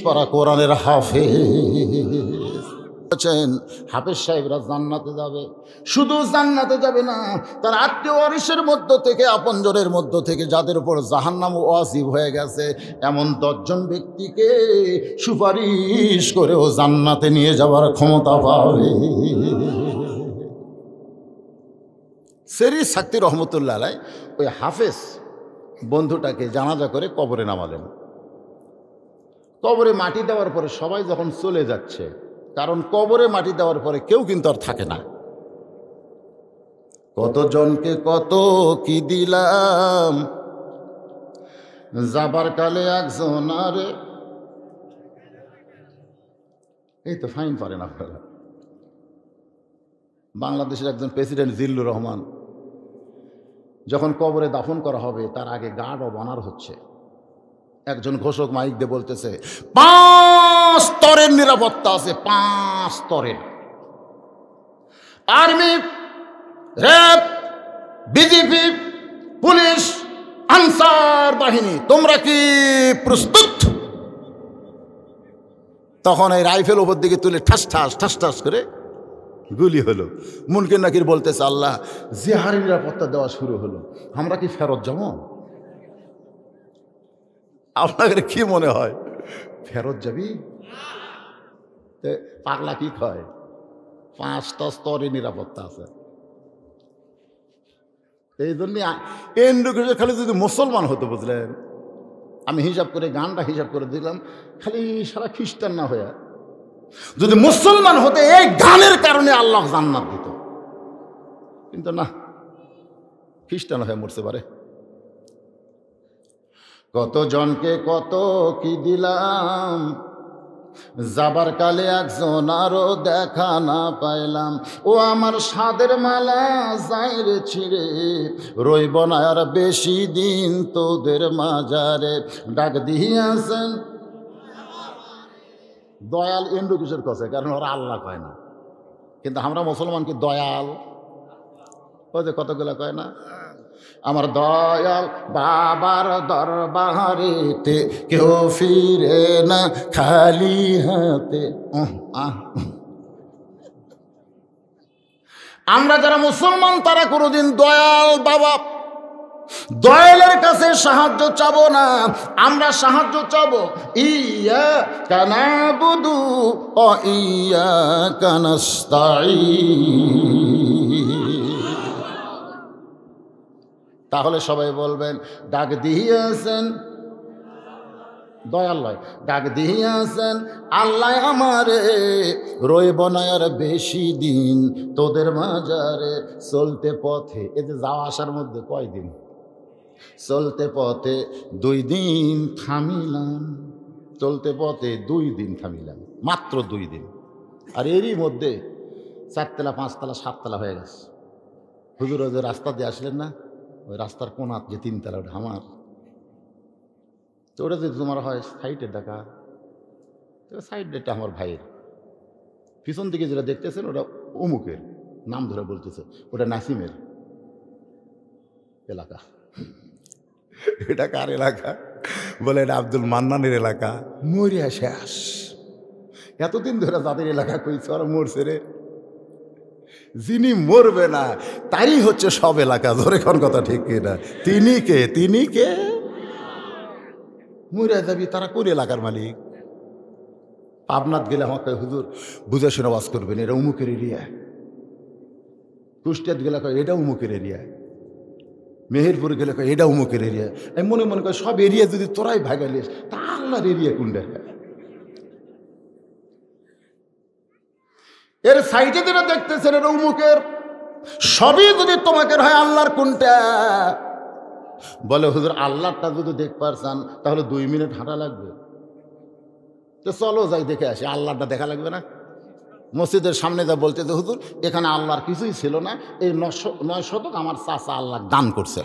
পারা কোরআনের হাফেজ। হাফেজ সাহেবরা জান্নাতে যাবে, শুধু জান্নাতে যাবে না, তার আত্মীয় ওয়ারিসের মধ্য থেকে, আপনজনের মধ্য থেকে যাদের উপর জাহান্নাম ওয়াজিব হয়ে গেছে এমন 10 জন ব্যক্তিকে সুপারিশ করেও জান্নাতে নিয়ে যাওয়ার ক্ষমতা পাবে। সেরি সাক্তি রহমতুল্লাহ আলাই ওই হাফেজ বন্ধুটাকে জানাজা করে কবরে নামালেন। কবরে মাটি দেওয়ার পরে সবাই যখন চলে যাচ্ছে, কারণ কবরে মাটি দেওয়ার পরে কেউ কিন্তু আর থাকে না, কতজনকে কত কি দিলাম, যাবার কালে একজন আরে, এই তো ফাইন পারেন আপনারা। বাংলাদেশের একজন প্রেসিডেন্ট জিল্লুর রহমান যখন কবরে দাফন করা হবে তার আগে গার্ড অব অনার হচ্ছে। একজন ঘোষক মাইক দিয়ে বলতেছে 5 স্তরের নিরাপত্তা আছে, 5 স্তরের। Army, RAB, BGP, police, Ansar বাহিনী, তোমরা কি প্রস্তুত? তখন এই রাইফেল ওপর দিকে তুলে ঠাস ঠাস ঠাস ঠাস করে গুলি হলো। মুনকির নাকির বলতেছে আল্লাহ, যে হারে নিরাপত্তা দেওয়া শুরু হলো, আমরা কি ফেরত যাবো? আপনাদের কি মনে হয় ফেরত যাবি? পাগলা কি কয়, 5টা স্তরে নিরাপত্তা আছে। এই জন্য খালি যদি মুসলমান হতো, বুঝলেন, আমি হিসাব করে গানটা হিসাব করে দিলাম, খালি সারা খ্রিস্টান না হয়ে যদি মুসলমান হতে এই গানের কারণে আল্লাহ জান্নাত দিত, কিন্তু না, খ্রিস্টান হয়ে মরতে পারে। কত জনকে কত কি দিলাম, যাবার কালে একজন আরো দেখা না পাইলাম, ও আমার সাদের মালা যাইরে ছিঁড়ে, রইব না আর বেশি দিন তোদের মাজারে, ডাক দিয়াছেন দয়াল। এন্ডু কিশোর কছে, কারণ ওরা আল্লাহ কয় না, কিন্তু আমরা মুসলমান কি দয়াল? ওই যে কতগুলো কয় না, আমার দয়াল বাবার দরবারেতে কেউ ফিরে না খালি হাতে। আমরা যারা মুসলমান তারা কোনোদিন দয়াল বাবা দয়ালের কাছে সাহায্য চাবো না, আমরা সাহায্য চাবো ইয়্যাকা না'বুদু ওয়া ইয়্যাকা নাস্তাঈন। তাহলে সবাই বলবেন ডাক দিয়েছেন দয়াল লয়, ডাক দিয়েছেন আল্লাহ আমারে, রইব না আর বেশি দিন তোদের মাজারে। চলতে পথে, এই যে যাওয়া আসার মধ্যে কয়দিন, চলতে পথে 2 দিন থামিলাম, চলতে পথে 2 দিন থামিলাম, মাত্র 2 দিন। আর এরই মধ্যে 4 তলা 5 তলা 7 তলা হয়ে গেছে। হুজুর যে রাস্তা দিয়ে আসলেন না, ওই রাস্তার কোনাত যে 3 তলা, ওটা আমার। তো ওটা যদি তোমার হয় সাইডের ডাকা, সাইড ডেটটা আমার ভাইয়ের। পিছন দিকে যেটা দেখতেছেন ওটা অমুকের, নাম ধরে বলতেছে, ওটা নাসিমের এলাকা। এটা কার এলাকা? বলে এটা আব্দুল মান্নানের এলাকা। মরিয়া শেষ, এতদিন ধরে যাদের এলাকা কইছে ওরা মরছে রে। যিনি মরবে না তারই হচ্ছে সব এলাকা, ধরে কোন কথা ঠিক কিনা? তিনি কে? তিনি কে? মরিয়া যাবি, তারা কোন এলাকার মালিক? পাবনাথ গেলে আমাকে হুজুর বুঝে শুনে বাস করবেন, এটা উমুকের এরিয়া। কুষ্টিয়াত গেলে কয় এটা উমুকের এরিয়া, মেহেরপুর গেলে কয় এটা উমুকের এরিয়া। আমি মনে মনে কয় সব এরিয়া যদি তোরাই ভাগালিস তা আল্লাহর এরিয়া কোনটা? এর সাইডে যেটা দেখতেছেন এটা উমুকের, সবই যদি তোমাকে হয় আল্লাহর কোনটা? বলে হুজুর আল্লাহটা যদি দেখবার চান তাহলে 2 মিনিট হাঁটা লাগবে। তো চলো যাই দেখে আসি, আল্লাহটা দেখা লাগবে না? মসজিদের সামনে যা বলতে যে হুজুর এখানে আল্লাহর কিছুই ছিল না, এই 9 শতক আমার চাচা আল্লাহ দান করছে,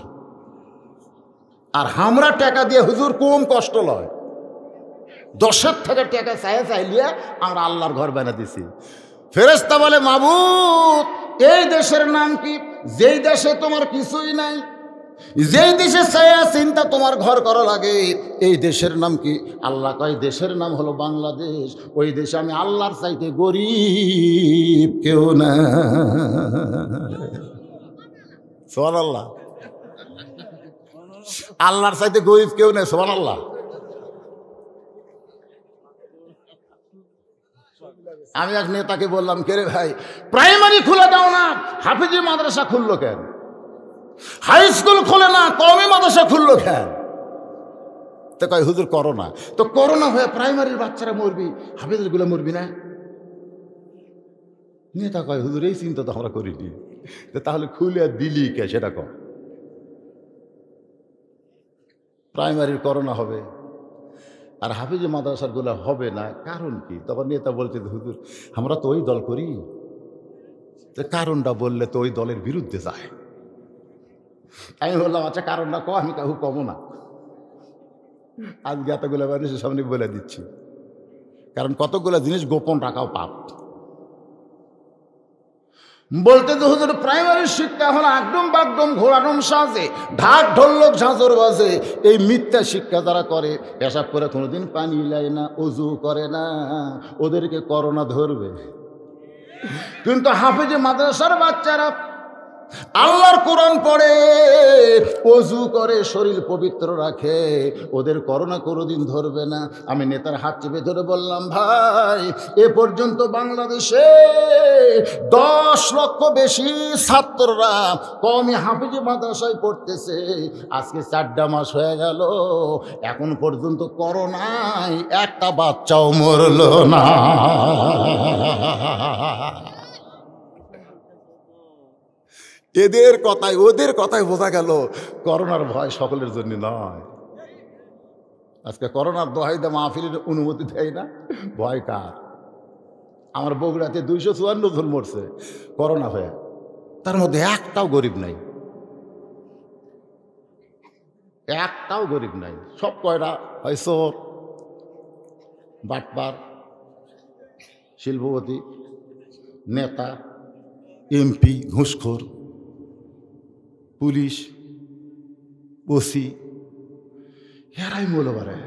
আর আমরা টাকা দিয়ে হুজুর কম কষ্ট লয় 10 থেকে টাকা চাইলিয়া আমরা আল্লাহর ঘর বানা দিছি। ফেরেশতা বলে মাবুদ এই দেশের নাম কি, যেই দেশে তোমার কিছুই নাই, যেই দেশে ছায়া চিন্তা তোমার ঘর করা লাগে, এই দেশের নাম কি? আল্লাহ কয় দেশের নাম হলো বাংলাদেশ। ওই দেশে আমি আল্লাহর চাইতে গরিব কেউ না। সুবহানাল্লাহ। আল্লাহর চাইতে গরিব কেউ নেই। সুবহানাল্লাহ। আমি এক নেতাকে বললাম, কে রে ভাই, প্রাইমারি খুলে দাও না, হাফিজি মাদ্রাসা খুললো কেন? হাই স্কুল খোলে না, কওমি মাদ্রাসা খুললো কেন? তো কয় হুজুর করোনা। তো করোনা হয়ে প্রাইমারির বাচ্চারা মরবি, হাফিজের গুলো মরবি না? নেতা কয় হুজুর এই চিন্তা তো আমরা করিনি। তাহলে খুলে দিলি কে সেটা কর। প্রাইমারির করোনা হবে আর হাফিজে মাদ্রাসার গুলো হবে না, কারণ কি? তখন নেতা বলছে হুজুর আমরা তো ওই দল করি। কারণটা বললে তো ওই দলের বিরুদ্ধে যায়। আমি বললাম আচ্ছা কারণটা কো, আমি কাহু কমো না। আজকে এতগুলো মানুষের সামনে বলে দিচ্ছি, কারণ কতগুলো জিনিস গোপন রাখাও পাপ। বলতে তো হুজুর প্রাইমারি শিক্ষা হলো একদম বাগডম ঘোড়াডম সাজে, ঢাক ঢোলক ঝাঁঝর বাজে। এই মিথ্যা শিক্ষা যারা করে, পেশাব করে কোনোদিন পানি লাই না, অজু করে না, ওদেরকে করোনা ধরবে। কিন্তু হাফেজে মাদ্রাসার বাচ্চারা আল্লাহর কোরআন পড়ে, ওযু করে, শরীর পবিত্র রাখে, ওদের করোনা কোনোদিন ধরবে না। আমি নেতার হাত চেপে ধরে বললাম, ভাই এ পর্যন্ত বাংলাদেশে 10 লক্ষ বেশি ছাত্ররা কওমি হাফিজি মাদ্রাসায় পড়তেছে। আজকে 4টা মাস হয়ে গেল, এখন পর্যন্ত করোনায় একটা বাচ্চাও মরল না। এদের কথায় ওদের কথায় বোঝা গেল করোনার ভয় সকলের জন্য নয়। আজকে করোনার দোহাই দে মাহফিলের অনুমতি দেয় না, ভয় কার? আমার বগুড়াতে 254 জন মরছে করোনা হয়ে, তার মধ্যে একটাও গরিব নাই, একটাও গরিব নাই। সব কয়টা হয় চোর, বাটপার, শিল্পপতি, নেতা, এমপি, ঘুষখোর, পুলিশ, ওসি, এরাই মূল্য বাড়ে,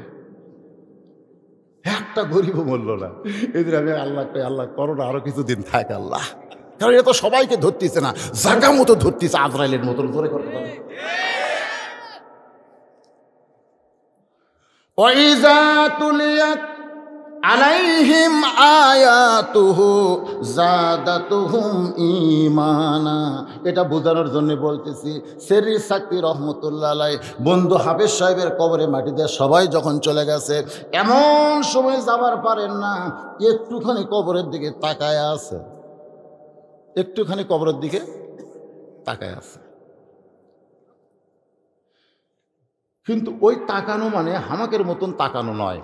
একটা গরিবও মূল্য না। এদের আমি আল্লাহ করোনা আরো কিছুদিন থাক আল্লাহ, কারণ এ তো সবাইকে ধরতেছে না, জায়গা মতো ধরতেছে, আজরাইলের মতন ধরে করতে পারে। ওয়াইজা তুলিয়াত আলাইহিম আয়াতুহু যাদাতুহুম ঈমানা। এটা বোঝানোর জন্য বলতেছি, সেরি সাক্তি রহমতুল্লাহ আলাইহি বন্ধু হাফেজ সাহেবের কবরে মাটি দিয়ে সবাই যখন চলে গেছে, এমন সময় যাবার পারেন না, একটুখানি কবরের দিকে তাকায় আছে, একটুখানি কবরের দিকে তাকায় আছে। কিন্তু ওই তাকানো মানে হামাকের মতন তাকানো নয়।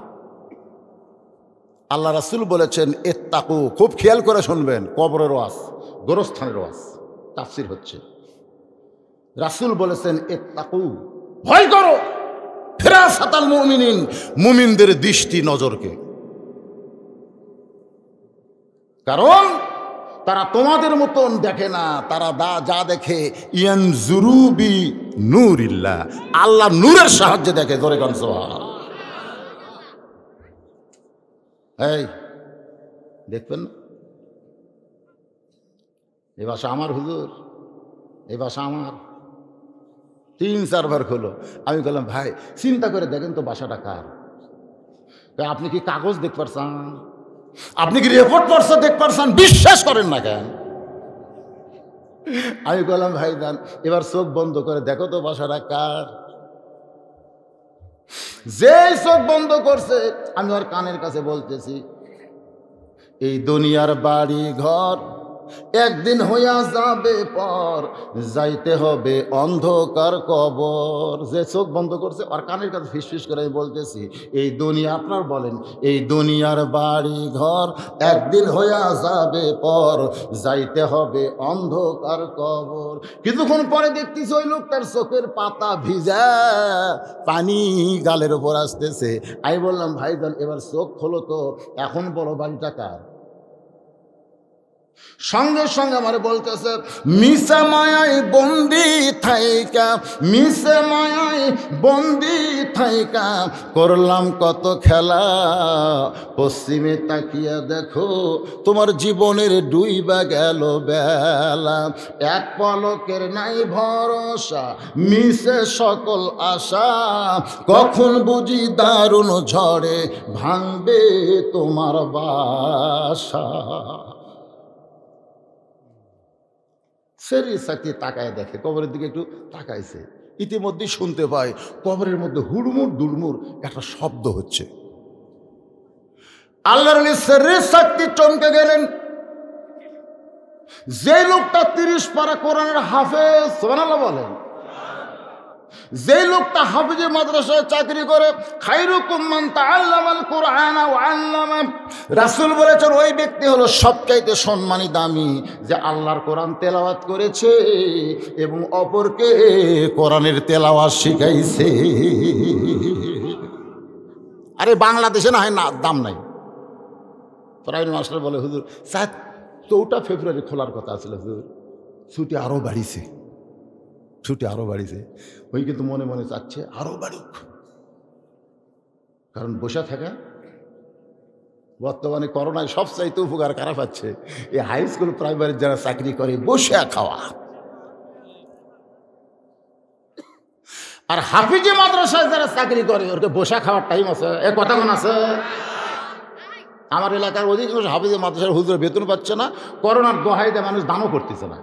আল্লাহ রাসূল বলেছেন ইত্তাকু, খুব খেয়াল করে শুনবেন, কবরের ওয়াজ, গোরস্থানের ওয়াজ তাফসীর হচ্ছে। রাসূল বলেছেন ইত্তাকু, ভয় করো, ফিরাসাতাল মুমিনিন, মুমিনদের দৃষ্টি নজরকে, কারণ তারা তোমাদের মতন দেখে না, তারা যা দেখে ইয়ানজুরু বি নূরিল্লাহ, আল্লাহ নূরের সাহায্যে দেখে। জোরে গান সুবহানাল্লাহ। এই দেখবেন না, এ বাসা আমার হুজুর, এ বাসা আমার, 3-4 বার খোলো। আমি বললাম ভাই চিন্তা করে দেখেন তো বাসাটা কার? আপনি কি কাগজ দেখতে পারছেন? আপনি কি রেকর্ড পড়ছে দেখতে পারছেন? বিশ্বাস করেন না কেন? আমি বললাম ভাই যান এবার চোখ বন্ধ করে দেখো তো বাসাটা কার। যে চোখ বন্ধ করছে, আমি ওর কানের কাছে বলতেছি, এই দুনিয়ার বাড়ি ঘর একদিন হইয়া যাবে পর, যাইতে হবে অন্ধকার কবর। যে চোখ বন্ধ করছে ওর কানের কাছে ফিসফিস করে আমি বলতেছি, এই দুনিয়া, আপনার বলেন, এই দুনিয়ার বাড়ি ঘর একদিন হইয়া যাবে পর, যাইতে হবে অন্ধকার কবর। কিছুক্ষণ পরে দেখতেছি ওই লোকটার চোখের পাতা ভিজা, পানি গালের উপর আসতেছে। আমি বললাম ভাইজান এবার চোখ খোলো তো, এখন বড় বাড়িটা কার? সঙ্গে সঙ্গে আমার বলতেছে, মিশে মায়ায় বন্দি থাইকা, মিশে মায়ায় বন্দি থাইকা করলাম কত খেলা, পশ্চিমে তাকিয়া দেখো তোমার জীবনের ডুইবা গেল বেলা, এক পলকের নাই ভরসা মিশে সকল আশা, কখন বুঝি দারুণ ঝড়ে ভাঙবে তোমার বাসা। সেরি সাথে তাকায় দেখে, কবরের দিকে একটু তাকাইছে, ইতিমধ্যেই শুনতে পায় কবরের মধ্যে হুড়মুড় দুড়মুড় একটা শব্দ হচ্ছে। আল্লাহর সেরি শক্তি চমকে গেলেন। যে লোকটা 30 পারা কোরআনের হাফেজ, সুবহানাল্লাহ বলেন, যে লোকটা হাফিজে মাদ্রাসায় চাকরি করে, খায়রুকুম মান তাআল্লামাল কুরআনা ওয়া আল্লামা, রাসূল বলেছেন ওই ব্যক্তি হলো সবচাইতে সম্মানী দামি যে আল্লাহর কোরআন তেলাওয়াত করেছে এবং অপরকে কোরআনের তেলাওয়াত শিখাইছে। আরে বাংলাদেশে না হয় না দাম নাই। প্রাইভেট মাস্টার বলে, হুজুর 4 ফেব্রুয়ারি খোলার কথা ছিল হুজুর, ছুটি আরও বাড়িছে, ছুটি আরও বাড়িছে। ওই কিন্তু মনে মনে চাচ্ছে আরও বাড়ুক, কারণ বসে থাকা বর্তমানে করোনায় সবচাইতে উপকার কারা পাচ্ছে, এই হাই স্কুল প্রাইমারি যারা চাকরি করে বসে খাওয়া। আর হাফিজে মাদ্রাসায় যারা চাকরি করে ওকে বসে খাওয়ার টাইম আছে, এ কথা কোন আছে? আমার এলাকার অধিকাংশ হাফিজে মাদ্রাসার হুজুর বেতন পাচ্ছে না, করোনার দোহাইতে মানুষ দানও করতেছে না।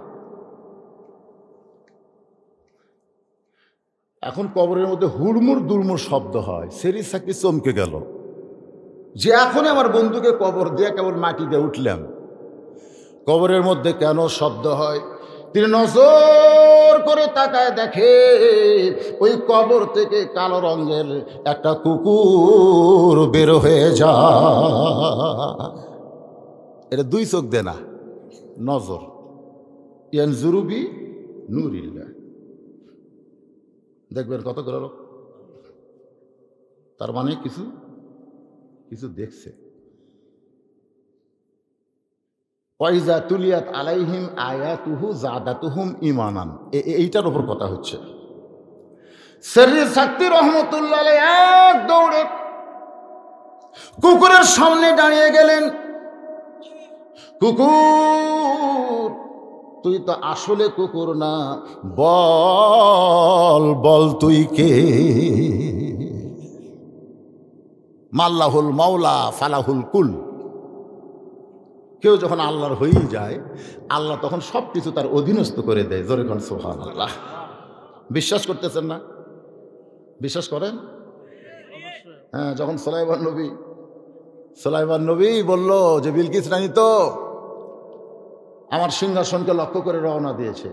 এখন কবরের মধ্যে হুড়মুড় দুড়মুড় শব্দ হয়, সেরি সাকি চমকে গেল যে এখনই আমার বন্ধুকে কবর দিয়ে কেবল মাটি দিয়ে উঠলাম, কবরের মধ্যে কেন শব্দ হয়? তিনি নজর করে তাকায় দেখে ওই কবর থেকে কালো রঙের একটা কুকুর বের হয়ে যায়। এটা 2 চোখ দেয় না, নজর, ইয়ানজুরুবি নূরিল্লাহ। দেখবেন কতগুলো লোক, তার মানে কিছু কিছু দেখছে। ওয়াইজা তুলিয়াত আলাইহিম আয়াতুহু জাদাতুহুম ঈমানান, এইটার উপর কথা হচ্ছে। সেরি সাক্তি রহমতুল্লাহ আলাইহি এক দৌড়ে কুকুরের সামনে দাঁড়িয়ে গেলেন। কুকুর, তুই তো আসলে কুকুর না, বল বল তুই কে? মাল্লাহুল মাওলা ফালাহুল কুল। কেউ যখন আল্লাহর হয়েই যায়, আল্লাহ তখন সব কিছু তার অধীনস্থ করে দেয়। জোরে কোন সুবহানাল্লাহ। বিশ্বাস করতেছেন না? বিশ্বাস করেন? হ্যাঁ, যখন সুলাইমান নবী বলল যে বিলকিস রানী তো আমার সিংহাসনকে লক্ষ্য করে রওনা দিয়েছে,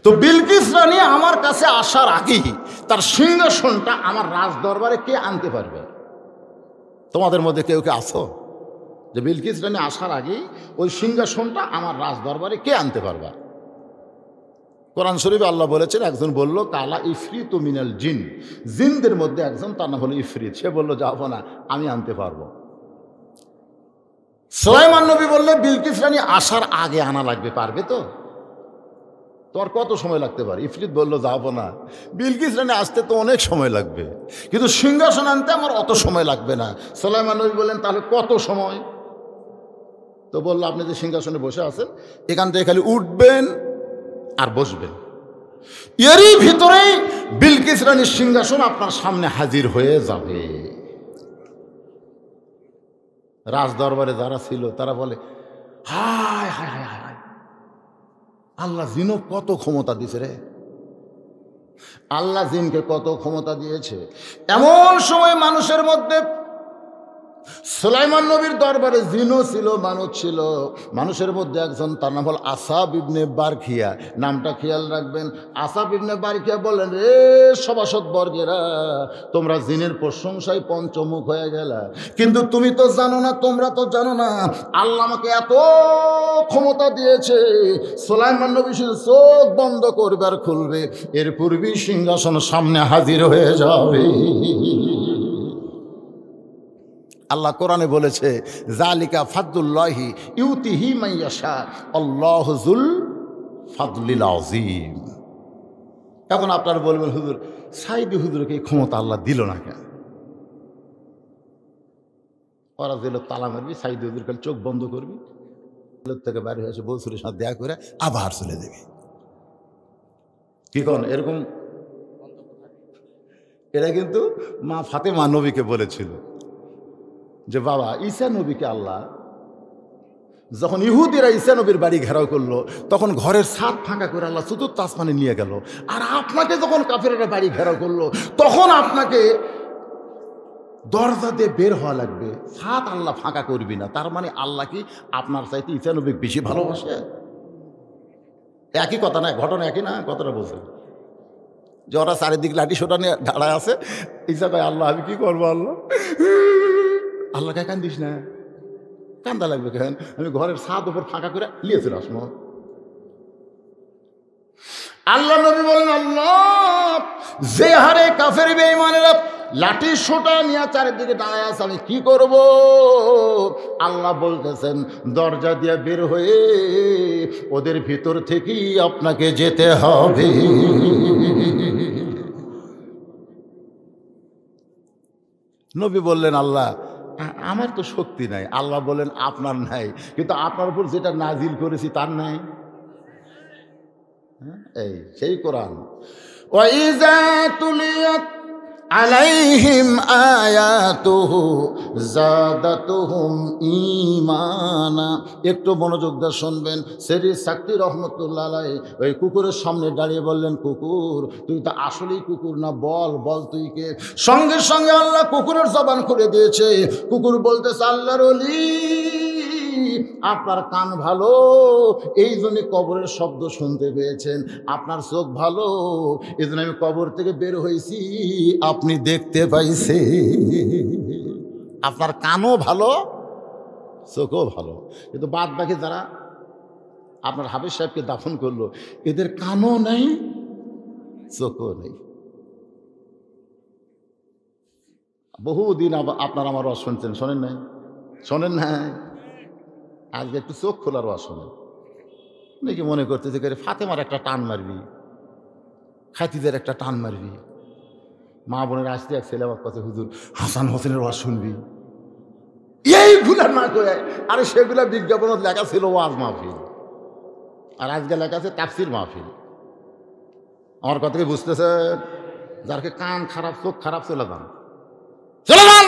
তো বিলকিস রানী আমার কাছে আসার আগেই তার সিংহাসনটা আমার রাজ দরবারে কে আনতে পারবে? তোমাদের মধ্যে কেউ কে আছো যে বিলকিস রানী আসার আগেই ওই সিংহাসনটা আমার রাজ দরবারে কে আনতে পারবা? কোরআন শরীফে আল্লাহ বলেছেন, একজন বলল কালা ইফরিত মিনাল জিন, জিনদের মধ্যে একজন, তার নাম হলো ইফরিত, সে বলল যাবো না, আমি আনতে পারবো। সুলাইমান নবী বললে বিলকিস রানী আসার আগে আনা লাগবে, পারবে তো? তোমার কত সময় লাগতে পারে? ইফরিত বলল যাবো না, বিলকিস রানী আসতে তো অনেক সময় লাগবে, কিন্তু সিংহাসন আনতে আমার অত সময় লাগবে না। সুলাইমান নবী বললেন তাহলে কত সময়? তো বললো আপনি যে সিংহাসনে বসে আছেন, এখান থেকে খালি উঠবেন আর বসবেন, এরই ভিতরেই বিলকিস রানীর সিংহাসন আপনার সামনে হাজির হয়ে যাবে। রাজ দরবারে যারা ছিল তারা বলে, হায় হায় হায় হায়, আল্লাহ জিনও কত ক্ষমতা দিয়েছে রে, আল্লাহ জিনকে কত ক্ষমতা দিয়েছে। এমন সময় মানুষের মধ্যে সুলাইমান নবীর দরবারে জিনও ছিল, মানুষ ছিল। মানুষের মধ্যে একজন, তার নাম হল আসাব ইবনে বারখিয়া, নামটা খেয়াল রাখবেন। আসাব ইবনে বারখিয়া বললেন, রে সভাসদ বর্গেরা, তোমরা জিনের প্রশংসায় পঞ্চমুখ হয়ে গেলা, কিন্তু তুমি তো জানো না, তোমরা তো জানো না আল্লাহ আমাকে এত ক্ষমতা দিয়েছে, সুলাইমান নবী শুধু চোখ বন্ধ করবে আর খুলবে, এর পূর্বেই সিংহাসন সামনে হাজির হয়ে যাবে। আল্লাহ কোরআনে বলেছে জালিকা ফাদলুল্লাহি ইউতিহি মাইয়াশা আল্লাহু যুল ফাদলিল আযীম। এখন আপনারা বলবেন হুজুর সাইদি হুজুরকে এই ক্ষমতা আল্লাহ দিল না কেন? ওরা দিল তালা মারবি, সাইদি হুজুর খালি চোখ বন্ধ করবি, থেকে বাইরে হয়ে এসে বৌসুরের সাথে দেখা করে আবার চলে দেবে। কি কোন এরকম? এরা কিন্তু মা ফাতেমা নবীকে বলেছিল যে বাবা ঈসা নবীকে আল্লাহ যখন ইহুদিরা ঈসা নবীর বাড়ি ঘেরাও করলো তখন ঘরের ছাদ ফাঁকা করে আল্লাহ চতুর্থ আসমানে নিয়ে গেল, আর আপনাকে যখন কাফেরেরা বাড়ি ঘেরাও করলো তখন আপনাকে দরজা দিয়ে বের হওয়া লাগবে, ছাদ আল্লাহ ফাঁকা করবি না। তার মানে আল্লাহ কি আপনার চাইতে ঈসা নবী বেশি ভালোবাসে? একই কথা না, ঘটনা একই না, কথাটা বলছে যে ওরা চারিদিক লাঠি সোটা নিয়ে দাঁড়ায় আছে, ঈসা কয় আল্লাহ আমি কি করবো আল্লাহ? আল্লাহ কে কান্দিস না, কান্দা লাগবে কেন? আমি ঘরের ছাদ উপর ফাঁকা করে নিয়েছিল আসমো। আল্লাহ নবী বলেন আল্লাহ যে হারে কাফের বেঈমানেরা লাঠি সোটা নিয়ে চারিদিকে দাঁড়ায় আছে আমি কি করব? আল্লাহ বলতেছেন দরজা দিয়ে বের হয়ে ওদের ভিতর থেকেই আপনাকে যেতে হবে। নবী বললেন আল্লাহ আমার তো শক্তি নাই। আল্লাহ বলেন আপনার নাই, কিন্তু আপনার উপর যেটা নাজিল করেছি তার নাই। এই সেই কোরআন ওয়াইযা তুলিয়াত আলাইহিম আয়াতুহু যাদাতুহুম ঈমানা। একটু মনোযোগ দিয়ে শুনবেন। সেরি সাক্তি রহমতুল্লাহ আলাইহি ওই কুকুরের সামনে দাঁড়িয়ে বললেন কুকুর তুই তো আসলেই কুকুর না, বল বল তুই কে? সঙ্গে সঙ্গে আল্লাহ কুকুরের জবান খুলে দিয়েছে। কুকুর বলতেছে আল্লাহর ওলি আপনার কান ভালো এই জন্য কবরের শব্দ শুনতে পেয়েছেন, আপনার চোখ ভালো এই জন্য আমি কবর থেকে বের হয়েছি আপনি দেখতে পাইছে। আপনার কানও ভালো চোখও ভালো, কিন্তু বাদ বাকি যারা আপনার হাফেজ সাহেবকে দাফন করলো এদের কানও নেই চোখও নেই। বহুদিন আপনার আমার ওয়াজ শুনছেন, শোনেন নাই? শোনেন না? আজকে একটু চোখ খোলার ওয়াজ শোনেন। নাকি মনে করতেছে করে ফাতেমার একটা টান মারবি, খাতিদের একটা টান মারবি, মা বোনের আসতে এক ছেলে আমার কাছে হুজুর হাসান হোসেনের ওয়াজ শুনবি, এইগুলা না করে আরে সেগুলা বিজ্ঞাপনত লেখা ছিল ওয়াজ মাহফিল, আর আজকে লেখা আছে তাফসির মাহফিল। আমার কথা কি বুঝতেছেন? যারকে কান খারাপ চোখ খারাপ চলে যান, চলে যান।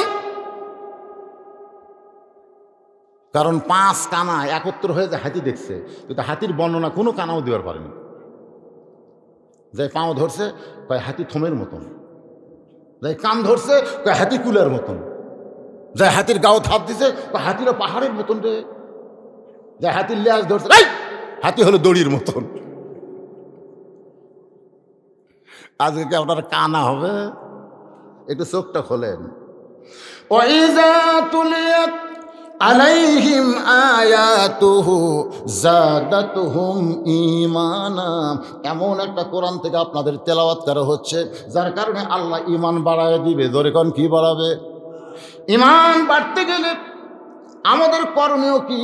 কারণ 5 কানা একত্র হয়ে যে হাতি দেখছে, কিন্তু হাতির বর্ণনা কোনো কানাও দেওয়ার পারেনি। যে পাও ধরছে কয় হাতি থমের মতন, যে কান ধরছে কয় হাতি কুলের মতন, যে হাতির গাও থাপ দিছে কয় হাতিরও পাহাড়ের মতন রে, যে হাতির লেজ ধরছে হাতি হলো দড়ির মতন। আজকে কি আপনার কানা হবে? একটু চোখটা খোলেন। ওয়াইযা তুলিয়াত আলাইহিম আয়াতুহু যাদাতুহুম ঈমানা। এমন একটা কোরআন থেকে আপনাদের তেলাওয়াত করা হচ্ছে যার কারণে আল্লাহ ঈমান বাড়ায় দিবে। জোরে কোন কি বাড়াবে? ঈমান বাড়তে গেলে আমাদের করণীয় কি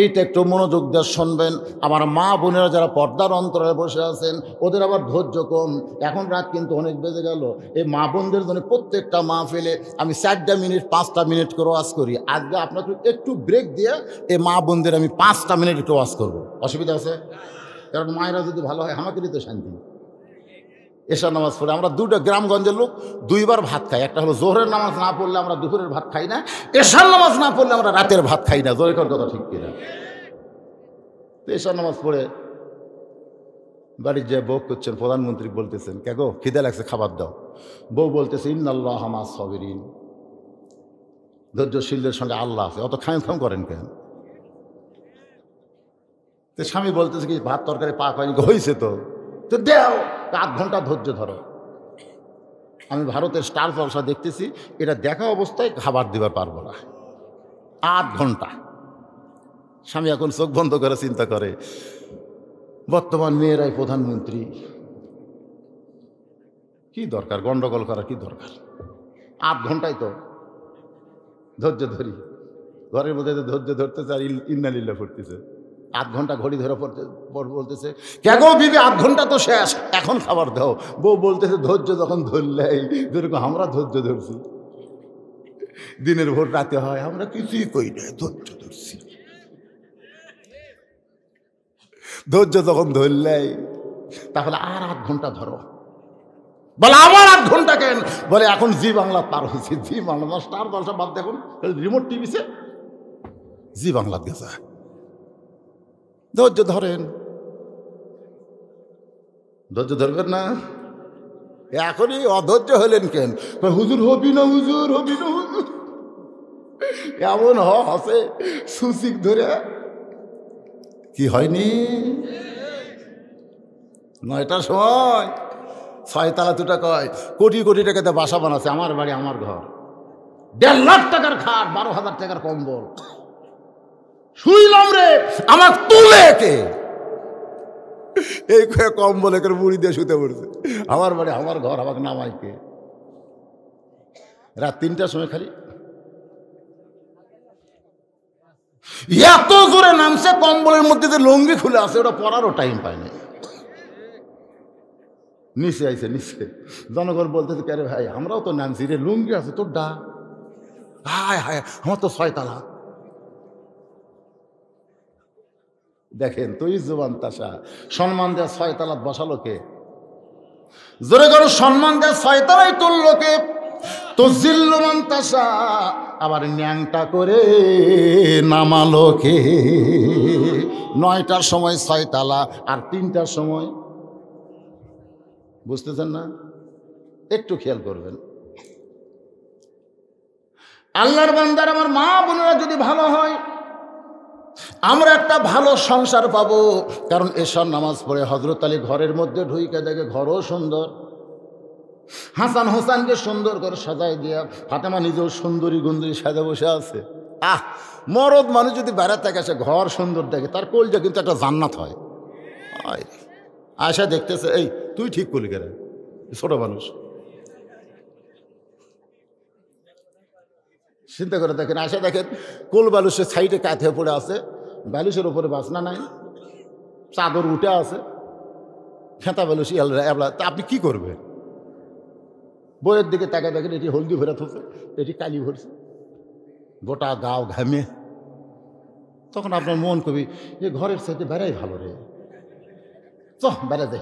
এইটা একটু মনোযোগ দিয়ে শুনবেন। আমার মা বোনেরা যারা পর্দার অন্তরালে বসে আছেন ওদের আবার ধৈর্য কম, এখন রাত কিন্তু অনেক বেজে গেল। এই মা বোনদের জন্য প্রত্যেকটা মাহফিলে আমি 4টা মিনিট 5টা মিনিট করে ওয়াজ করি। আজকে আপনাকে একটু ব্রেক দিয়ে এই মা বোনদের আমি 5টা মিনিট একটু ওয়াজ করবো, অসুবিধা আছে? কারণ মায়েরা যদি ভালো হয় আমাকেরই তো শান্তি। এশার নামাজ পড়ে আমরা দুটো গ্রামগঞ্জের লোক 2বার ভাত খাই, একটা হলো জোহরের নামাজ না পড়লে আমরা দুপুরের ভাত খাই না, এশার নামাজ না পড়লে আমরা রাতের ভাত খাই না। জোরের কথা ঠিক কিনা? এশার নামাজ পড়ে বাড়ির যে বউ করছেন প্রধানমন্ত্রী বলতেছেন কে গো খিদে লাগছে খাবার দাও, বউ বলতেছে ইন্নাল্লাহ মা'আস সাবিরিন, ধৈর্যশীলদের সঙ্গে আল্লাহ আছে, অত খাম খাম করেন কেন? তো স্বামী বলতেছে কি ভাত তরকারি পাক হয়নি, হয়েছে তো দেও, 8 ঘন্টা ধৈর্য ধরো। আমি ভারতের স্টার জলসা দেখতেছি, এটা দেখা অবস্থায় খাবার দিবার পারবো না, 8 ঘন্টা। স্বামী এখন চোখ বন্ধ করে চিন্তা করে বর্তমান মেয়েরাই প্রধানমন্ত্রী, কি দরকার গন্ডগোল করা, কি দরকার? 8 ঘন্টায় তো ধৈর্য ধরি, ঘরের মধ্যে ধৈর্য ধরতেছে আর ইন্নালিল্লাহ পড়তেছে। 8 ঘন্টা ঘড়ি ধরে বলতেছে, কে গো বিবি 8 ঘন্টা তো শেষ, এখন খাবার দাও। বউ বলতেছে ধৈর্য যখন ধরলেই, যেরকম আমরা ধৈর্য ধরছি। দিনের ভোর রাতে হয়, আমরা কিছুই কই না, ধৈর্য ধরছি। ধৈর্য যখন ধরলেই, তাহলে আর 8 ঘন্টা ধরো। বলে আমার 8 ঘন্টা কেন? বলে এখন জি বাংলা পার হয়েছে, জি বাংলা স্টার দলটা বাদ দেখুন, রিমোট টিভিতে জি বাংলা গেছে। ধৈর্য ধরেন, ধৈর্য ধরবেন না? এখনই অধৈর্য হলেন কেন? হুজুর হবি না, হুজুর হবি না, হুজুর এমন হসে সুচিক ধরে। কি হয়নি? 9টার সময় 6 তালা দুটা কয়, কোটি কোটি টাকাতে বাসা বানাচ্ছে, আমার বাড়ি আমার ঘর, 1.5 লাখ টাকার খাট, 12,000 টাকার কম্বল, শুইলাম রে আমার তুলে কে, এই কম্বলে করে মুড়ি দিয়ে শুতে পড়ছে। আমার বাড়ি আমার ঘর, আমাকে নামাইকে। রাত 3টার সময় খালি এত জোরে নামছে, কম্বলের মধ্যে যে লুঙ্গি খুলে আছে ওটা পরারও টাইম পায়নি। নিচে আইছে, নিচে জনগণ বলতেছে, কে রে ভাই, আমরাও তো নামছি রে, লুঙ্গি আছে তোর ডা। হায় হায়, আমার তো 6 তালা। দেখেন তুই জোবান তাসা, সম্মান দেয়া 6 তালাত বসালো কে? জোরে করে সম্মান দেয়া 6 তালাই তুললো কে? তো জিল্লুমান তাসা, আবার ন্যাংটা করে নামালো কে? 9টার সময় 6 তালা, আর 3টার সময়, বুঝতেছেন না? একটু খেয়াল করবেন। আল্লাহর বান্দার আমার মা বোনেরা যদি ভালো হয়, আমরা একটা ভালো সংসার পাবো। কারণ এশার নামাজ পড়ে হযরত আলী ঘরের মধ্যে ঢুইকে দেখে ঘরও সুন্দর, হাসান হোসেনকে সুন্দর করে সাজাই দিয়া, ফাতেমা নিজেও সুন্দরী গুন্দরী সাজা বসে আছে। মরদ মানুষ যদি বেড়াতে গেছে, ঘর সুন্দর দেখে, তার কলজা কিন্তু একটা জান্নাত হয়। আয়সা দেখতেছে, এই তুই ঠিক করলি কেন, ছোট মানুষ। চিন্তা করে দেখেন, আয়সা দেখেন কোল বালুসের সাইডে কাঁথে পড়ে আছে, বালুসের উপরে বাসনা নাই, চাদর উঠে আছে, খেতা বালুসি এবলা, তা আপনি কি করবেন? বইয়ের দিকে তাকায় দেখেন, এটি হলদি ভরে থছে, এটি কালি ভরছে, গোটা গাও ঘামে। তখন আপনার মন কবি, এ ঘরের সাথে বেড়াই ভালো রে, চ বেড়া দে,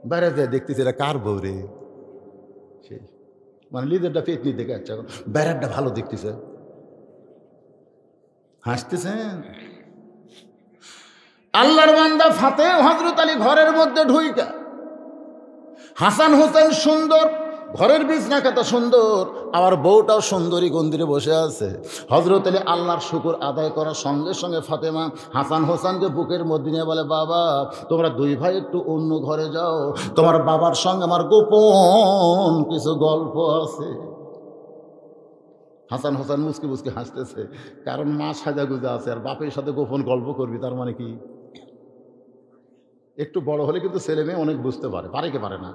বেড়া দে, দেখতেছি এটা কার বউ রে। সেই মানে লিদেরটা পেতনি দেখে যাচ্ছে, এখন বেড়ারটা ভালো দেখতেছে, হাসতেছেন। আল্লাহর বান্দা ফাতে হযরত আলী ঘরের মধ্যে ঢুইকা, হাসান হোসেন সুন্দর, ঘরের বিছনা খাতা সুন্দর, আবার বউটাও সুন্দরী গন্দিরে বসে আছে। হযরত আলী আল্লাহর শুকর আদায় করার সঙ্গে সঙ্গে ফাতেমা হাসান হোসেনকে বুকের মধ্যে নিয়ে বলে, বাবা তোমরা 2 ভাই একটু অন্য ঘরে যাও, তোমার বাবার সঙ্গে আমার গোপন কিছু গল্প আছে। হাসান হোসেন মুসকি মুসকি হাসতেছে, কারণ মা সাজা গুজা আছে, আর বাপের সাথে গোপন গল্প করবি, তার মানে কি? একটু বড় হলে কিন্তু ছেলে মেয়ে অনেক বুঝতে পারে, পারে কি পারে না?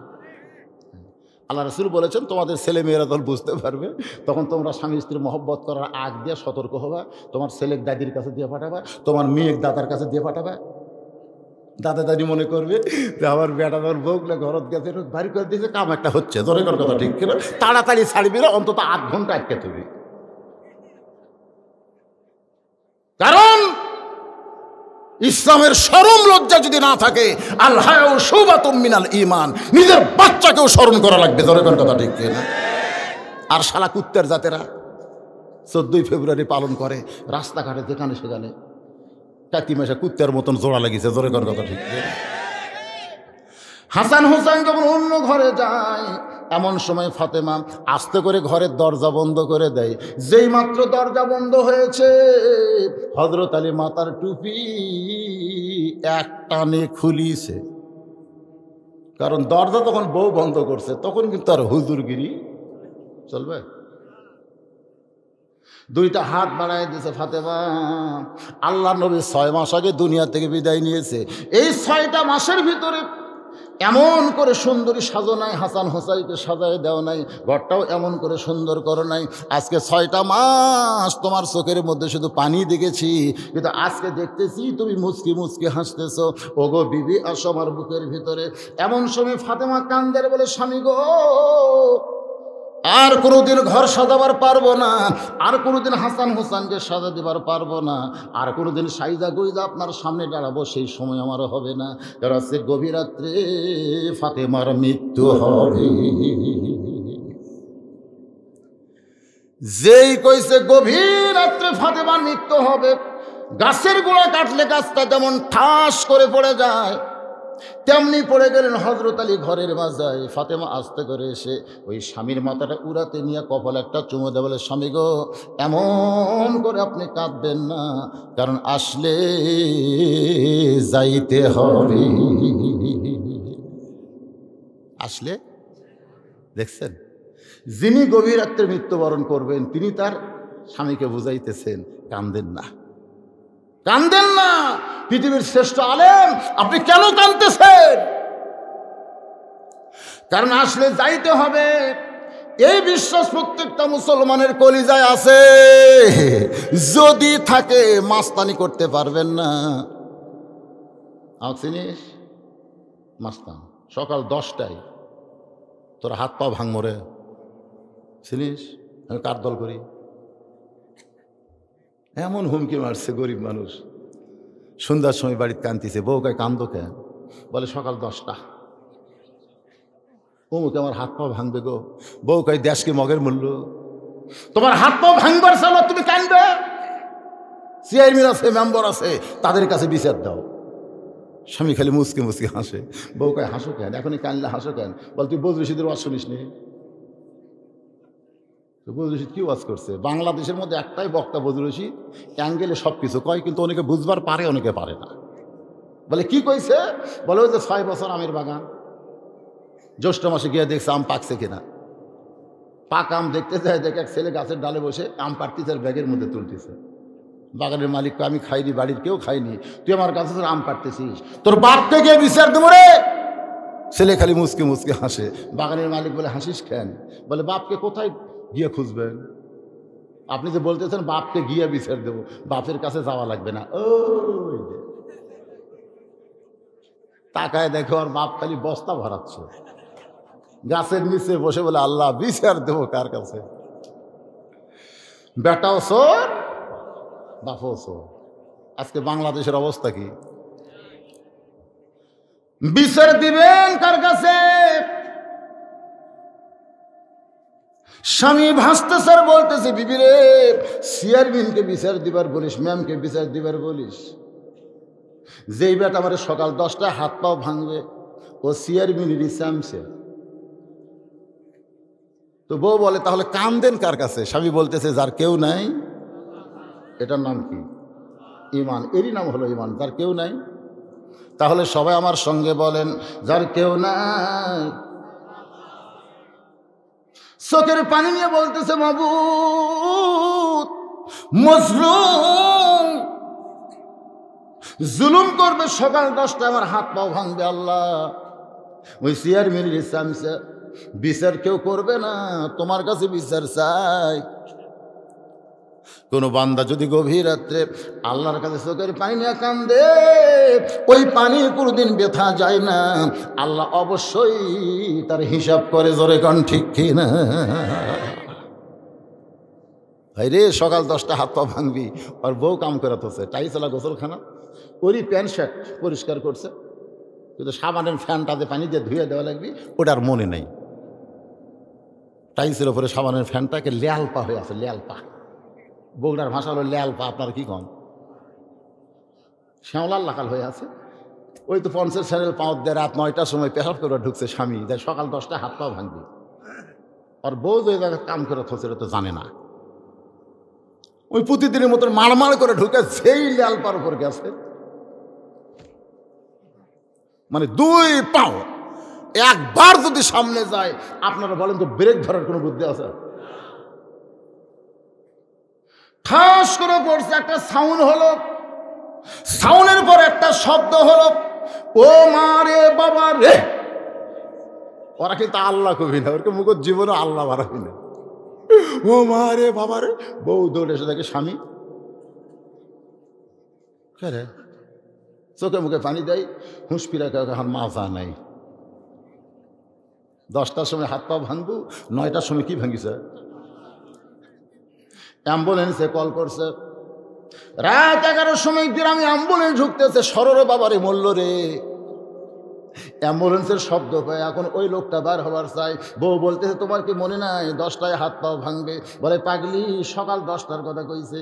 আল্লাহ রাসূল বলেছেন, তোমাদের ছেলে মেয়েরা তখন বুঝতে পারবে, তখন তোমরা স্বামী স্ত্রী মহব্বত করার আগ দিয়ে সতর্ক হবা। তোমার ছেলের দাদির কাছে দিয়ে পাঠাবা, তোমার মেয়ের দাদার কাছে দিয়ে পাঠাবা। দাদা দাদি মনে করবে যে আমার বেটা তোর বউগুলো ঘরত গেছে, বাড়ি করে দিয়েছে, কাম একটা হচ্ছে, জোরে কর কথা ঠিক কিনা, তাড়াতাড়ি ছাড়বি না, অন্তত 8 ঘন্টা আটকে থাকবি। কারণ ইসলামের শরম লজ্জা যদি না থাকে, আল হায়াউ শুবাতুম মিনাল ঈমান, নিজের বাচ্চাকেও শরম করা লাগবে, জোরে কোন কথা ঠিক না? আর শালা কুত্তের জাতেরা 14ই ফেব্রুয়ারি পালন করে রাস্তাঘাটে যেখানে সেখানে, কাতি মাসে কুত্তের মতন জোড়া লাগিয়েছে, জোরে কোন কথা ঠিক না? হাসান হোসেন যখন অন্য ঘরে যায়, এমন সময় ফাতেমা আস্তে করে ঘরের দরজা বন্ধ করে দেয়। যেই মাত্র দরজা বন্ধ হয়েছে, হযরত আলী মাথার টুপি এক টানে খুলিছে। কারণ দরজা তখন বউ বন্ধ করছে, তখন কিন্তু আর হুজুরগিরি চলবে। 2টা হাত বাড়ায় দিয়েছে ফাতেমা। আল্লাহ নবী 6 মাস আগে দুনিয়া থেকে বিদায় নিয়েছে। এই 6টা মাসের ভিতরে এমন করে সুন্দরী সাজো নাই, হাসান হোসাইকে সাজায় দেও নাই, ঘরটাও এমন করে সুন্দর করো নাই। আজকে 6টা মাস তোমার চোখের মধ্যে শুধু পানি দেখেছি, কিন্তু আজকে দেখতেছি তুমি মুচকি মুচকি হাসতেছো। ওগো বিবি আসো আমার বুকের ভিতরে। এমন সময় ফাতেমা কান্দের বলে, স্বামী গো, আর কোনোদিন ঘর সাজাবার পারবো না, আর কোনোদিন হাসান হোসেনকে সাজা দিবার পারবো না, আর কোনোদিন সাইজা গুইজা আপনার সামনে দাঁড়াবো, সেই সময় আমারও হবে না। কারণ আজকে গভীর রাত্রে ফাতেমার মৃত্যু হবে। যেই কইছে গভীর রাত্রে ফাতেমার মৃত্যু হবে, গাছের গোড়া কাটলে গাছটা যেমন ঠাস করে পড়ে যায়, তেমনি পড়ে গেলেন হযরত আলী ঘরের মাজায়। ফাতেমা আস্তে করে এসে ওই স্বামীর মাথাটা উড়াতে নিয়ে কপালে একটা চুমো দেয়, বলে, স্বামী গো, এমন করে আপনি কাঁদবেন না, কারণ আসলে যাইতে হবে। আসলে দেখছেন, যিনি গভীর রাত্রে মৃত্যুবরণ করবেন তিনি তার স্বামীকে বুঝাইতেছেন, কান্দেন না, কান্দেন না, পৃথিবীর শ্রেষ্ঠ আলেম, আপনি কেন কাঁদতেছেন? কারণ আসলে যাইতে হবে। এই বিশ্বাস প্রত্যেকটা মুসলমানের কলিজায় আছে। যদি থাকে মাস্তানি করতে পারবেন না। আমার চিনিস মাস্তান, সকাল 10টায় তোর হাত পা ভাঙমরে, চিনিস আমি কার দল করি? এমন হুমকি মারছে গরিব মানুষ। সন্ধ্যার সময় বাড়িতে কান্দিছে, বউ কয় কান্দো কেন? বলে সকাল 10টা। অমুকে আমার হাত পা ভাঙবে গো। বউ কয় দেশকে মগের মূল্য, তোমার হাত পা ভাঙবার চালো তুমি কান্দবে? চেয়ারম্যান আছে, মেম্বার আছে, তাদের কাছে বিচার দাও। স্বামী খালি মুসকে মুসকে হাসে। বউ কয় হাসো কেন? এখনই কানলে হাসো কেন? বল তুই বজরুল রশিদের ওয়াজ শুনিস নি? বজরুল রশিদ কি ওয়াজ করছে? বাংলাদেশের মধ্যে একটাই বক্তা বজরুল রশিদ, অ্যাঙ্গেলে সব কিছু কয়, কিন্তু অনেকে বুঝবার পারে, অনেকে পারে না। বলে কি কইছে? বলে ওই যে 6 বছর আমের বাগান, জ্যৈষ্ঠ মাসে গিয়ে দেখছে আম পাকছে কিনা। পাক আম দেখতে যায়, দেখে এক ছেলে গাছের ডালে বসে আম পাড়তিছে আর ব্যাগের মধ্যে তুলতেছে। বাগানের মালিক, আমি খাইনি, বাড়ির কেউ খাইনি, তুই আমার কাছে তোর আম পাড়তেছিস, তোর বাপকে গিয়ে বিচার দেবো রে। ছেলে খালি মুসকে মুসকে হাসে। বাগানের মালিক বলে, হাসিস কেন? বলে বাপকে কোথায় গিয়ে খুঁজবেন? আপনি যে বলতেছেন বাপকে গিয়ে বিচার দেবো, বাপের কাছে যাওয়া লাগবে না। ওই তাকায় দেখো আর বাপ খালি বস্তা ভরাচ্ছে গাছের নিচে বসে, বলে আল্লাহ বিচার দেবো কার কাছে? বেটাও চোর, বাপও চোর। আজকে বাংলাদেশের অবস্থা কি? বিচার দিবেন কার কাছে? স্বামী ভাসতেছে আর বলতেছে, বিবি রে, চেয়ারম্যানকে বিচার দিবার বলিস, ম্যামকে বিচার দিবার বলিস। যেই বেটা আমার সকাল 10টায় হাত পাও ভাঙবে, ও চেয়ারম্যানেরই চামছে। তো বউ বলে, তাহলে কান্দেন কার কাছে? স্বামী বলতেছে, যার কেউ নাই। এটার নাম কি? ঈমান। এরই নাম হলো ঈমান, যার কেউ নাই। তাহলে সবাই আমার সঙ্গে বলেন, যার কেউ নাই। চোখের পানি নিয়ে বলতেছে, মাবুদ, মজলুম জুলুম করবে, সকাল 10টায় আমার হাত পাও ভাঙবে। আল্লাহ, ওই চেয়ারম্যানের চামচা, বিচার কেউ করবে না, তোমার কাছে বিচার চাই। কোনো বান্দা যদি গভীর রাত্রে আল্লাহর কাছে চোখের পানি নিয়ে কান্দে, ওই পানি কোনোদিন ব্যথা যায় না। আল্লাহ অবশ্যই তার হিসাব করে, জোরে কান ঠিক কিনা? ভাই রে, সকাল 10টা হাত পা ভাঙবি, আর বউ কাম করে তোছে, টাইসলা গোসলখানা, ওরই প্যান্ট শার্ট পরিষ্কার করছে, কিন্তু সাবানের ফ্যানটাতে পানি দিয়ে ধুয়ে দেওয়া লাগবে, ওটার মনে নেই। টাইসের ওপরে সাবানের ফ্যানটাকে লেয়াল পা হয়ে আছে, লেয়াল পা। বগুড়ার ভাষা হলো লেয়াল পা, আপনার কি কম? শ্যাওলার লাকাল হয়ে আছে। ওই তো 50 স্যারেল পাঁচ দিয়ে রাত 9টার সময় পেশাব করে ঢুকছে স্বামী, যাই সকাল 10টায় হাত পা ভাঙবি। আর বউ যে জায়গায় কাম করে থচ্ছে তো জানে না। ওই প্রতিদিনের মতন মারমার করে ঢুকে সেই লেয়াল পার উপর গেছে, মানে 2 পাও একবার যদি সামনে যায়, আপনারা বলেন তো ব্রেক ধরার কোনো বুদ্ধি আছে? ঠাস করে পড়ছে, একটা সাউন্ড হলো, সাউন্ডের পর একটা শব্দ হলো, ও মা রে বাবা রে, ওরা কিন্তু আল্লাহ কবি না, ওরকে মুখের জীবনে আল্লাহ বাড়াবি না। ও মা রে বাবা রে, বউ দৌড়ে এসে দেখে স্বামী কে রে, চোখে মুখে পানি দেয়, হুঁশ ফিরা এখন মাজা নাই। 10টার সময় হাত পা ভাঙবো, 9টার সময় কি ভাঙিছে? অ্যাম্বুলেন্সে কল করছে, রাত 11টার সময় গ্রামে অ্যাম্বুলেন্স ঢুকতেছে, সররে বাবারে মরল রে। অ্যাম্বুলেন্সের শব্দ পায়, এখন ওই লোকটা বার হবার চাই। বউ বলতেছে তোমার কি মনে নাই 10টায় হাত পাও ভাঙবে? বলে পাগলি, সকাল 10টার কথা কইছে।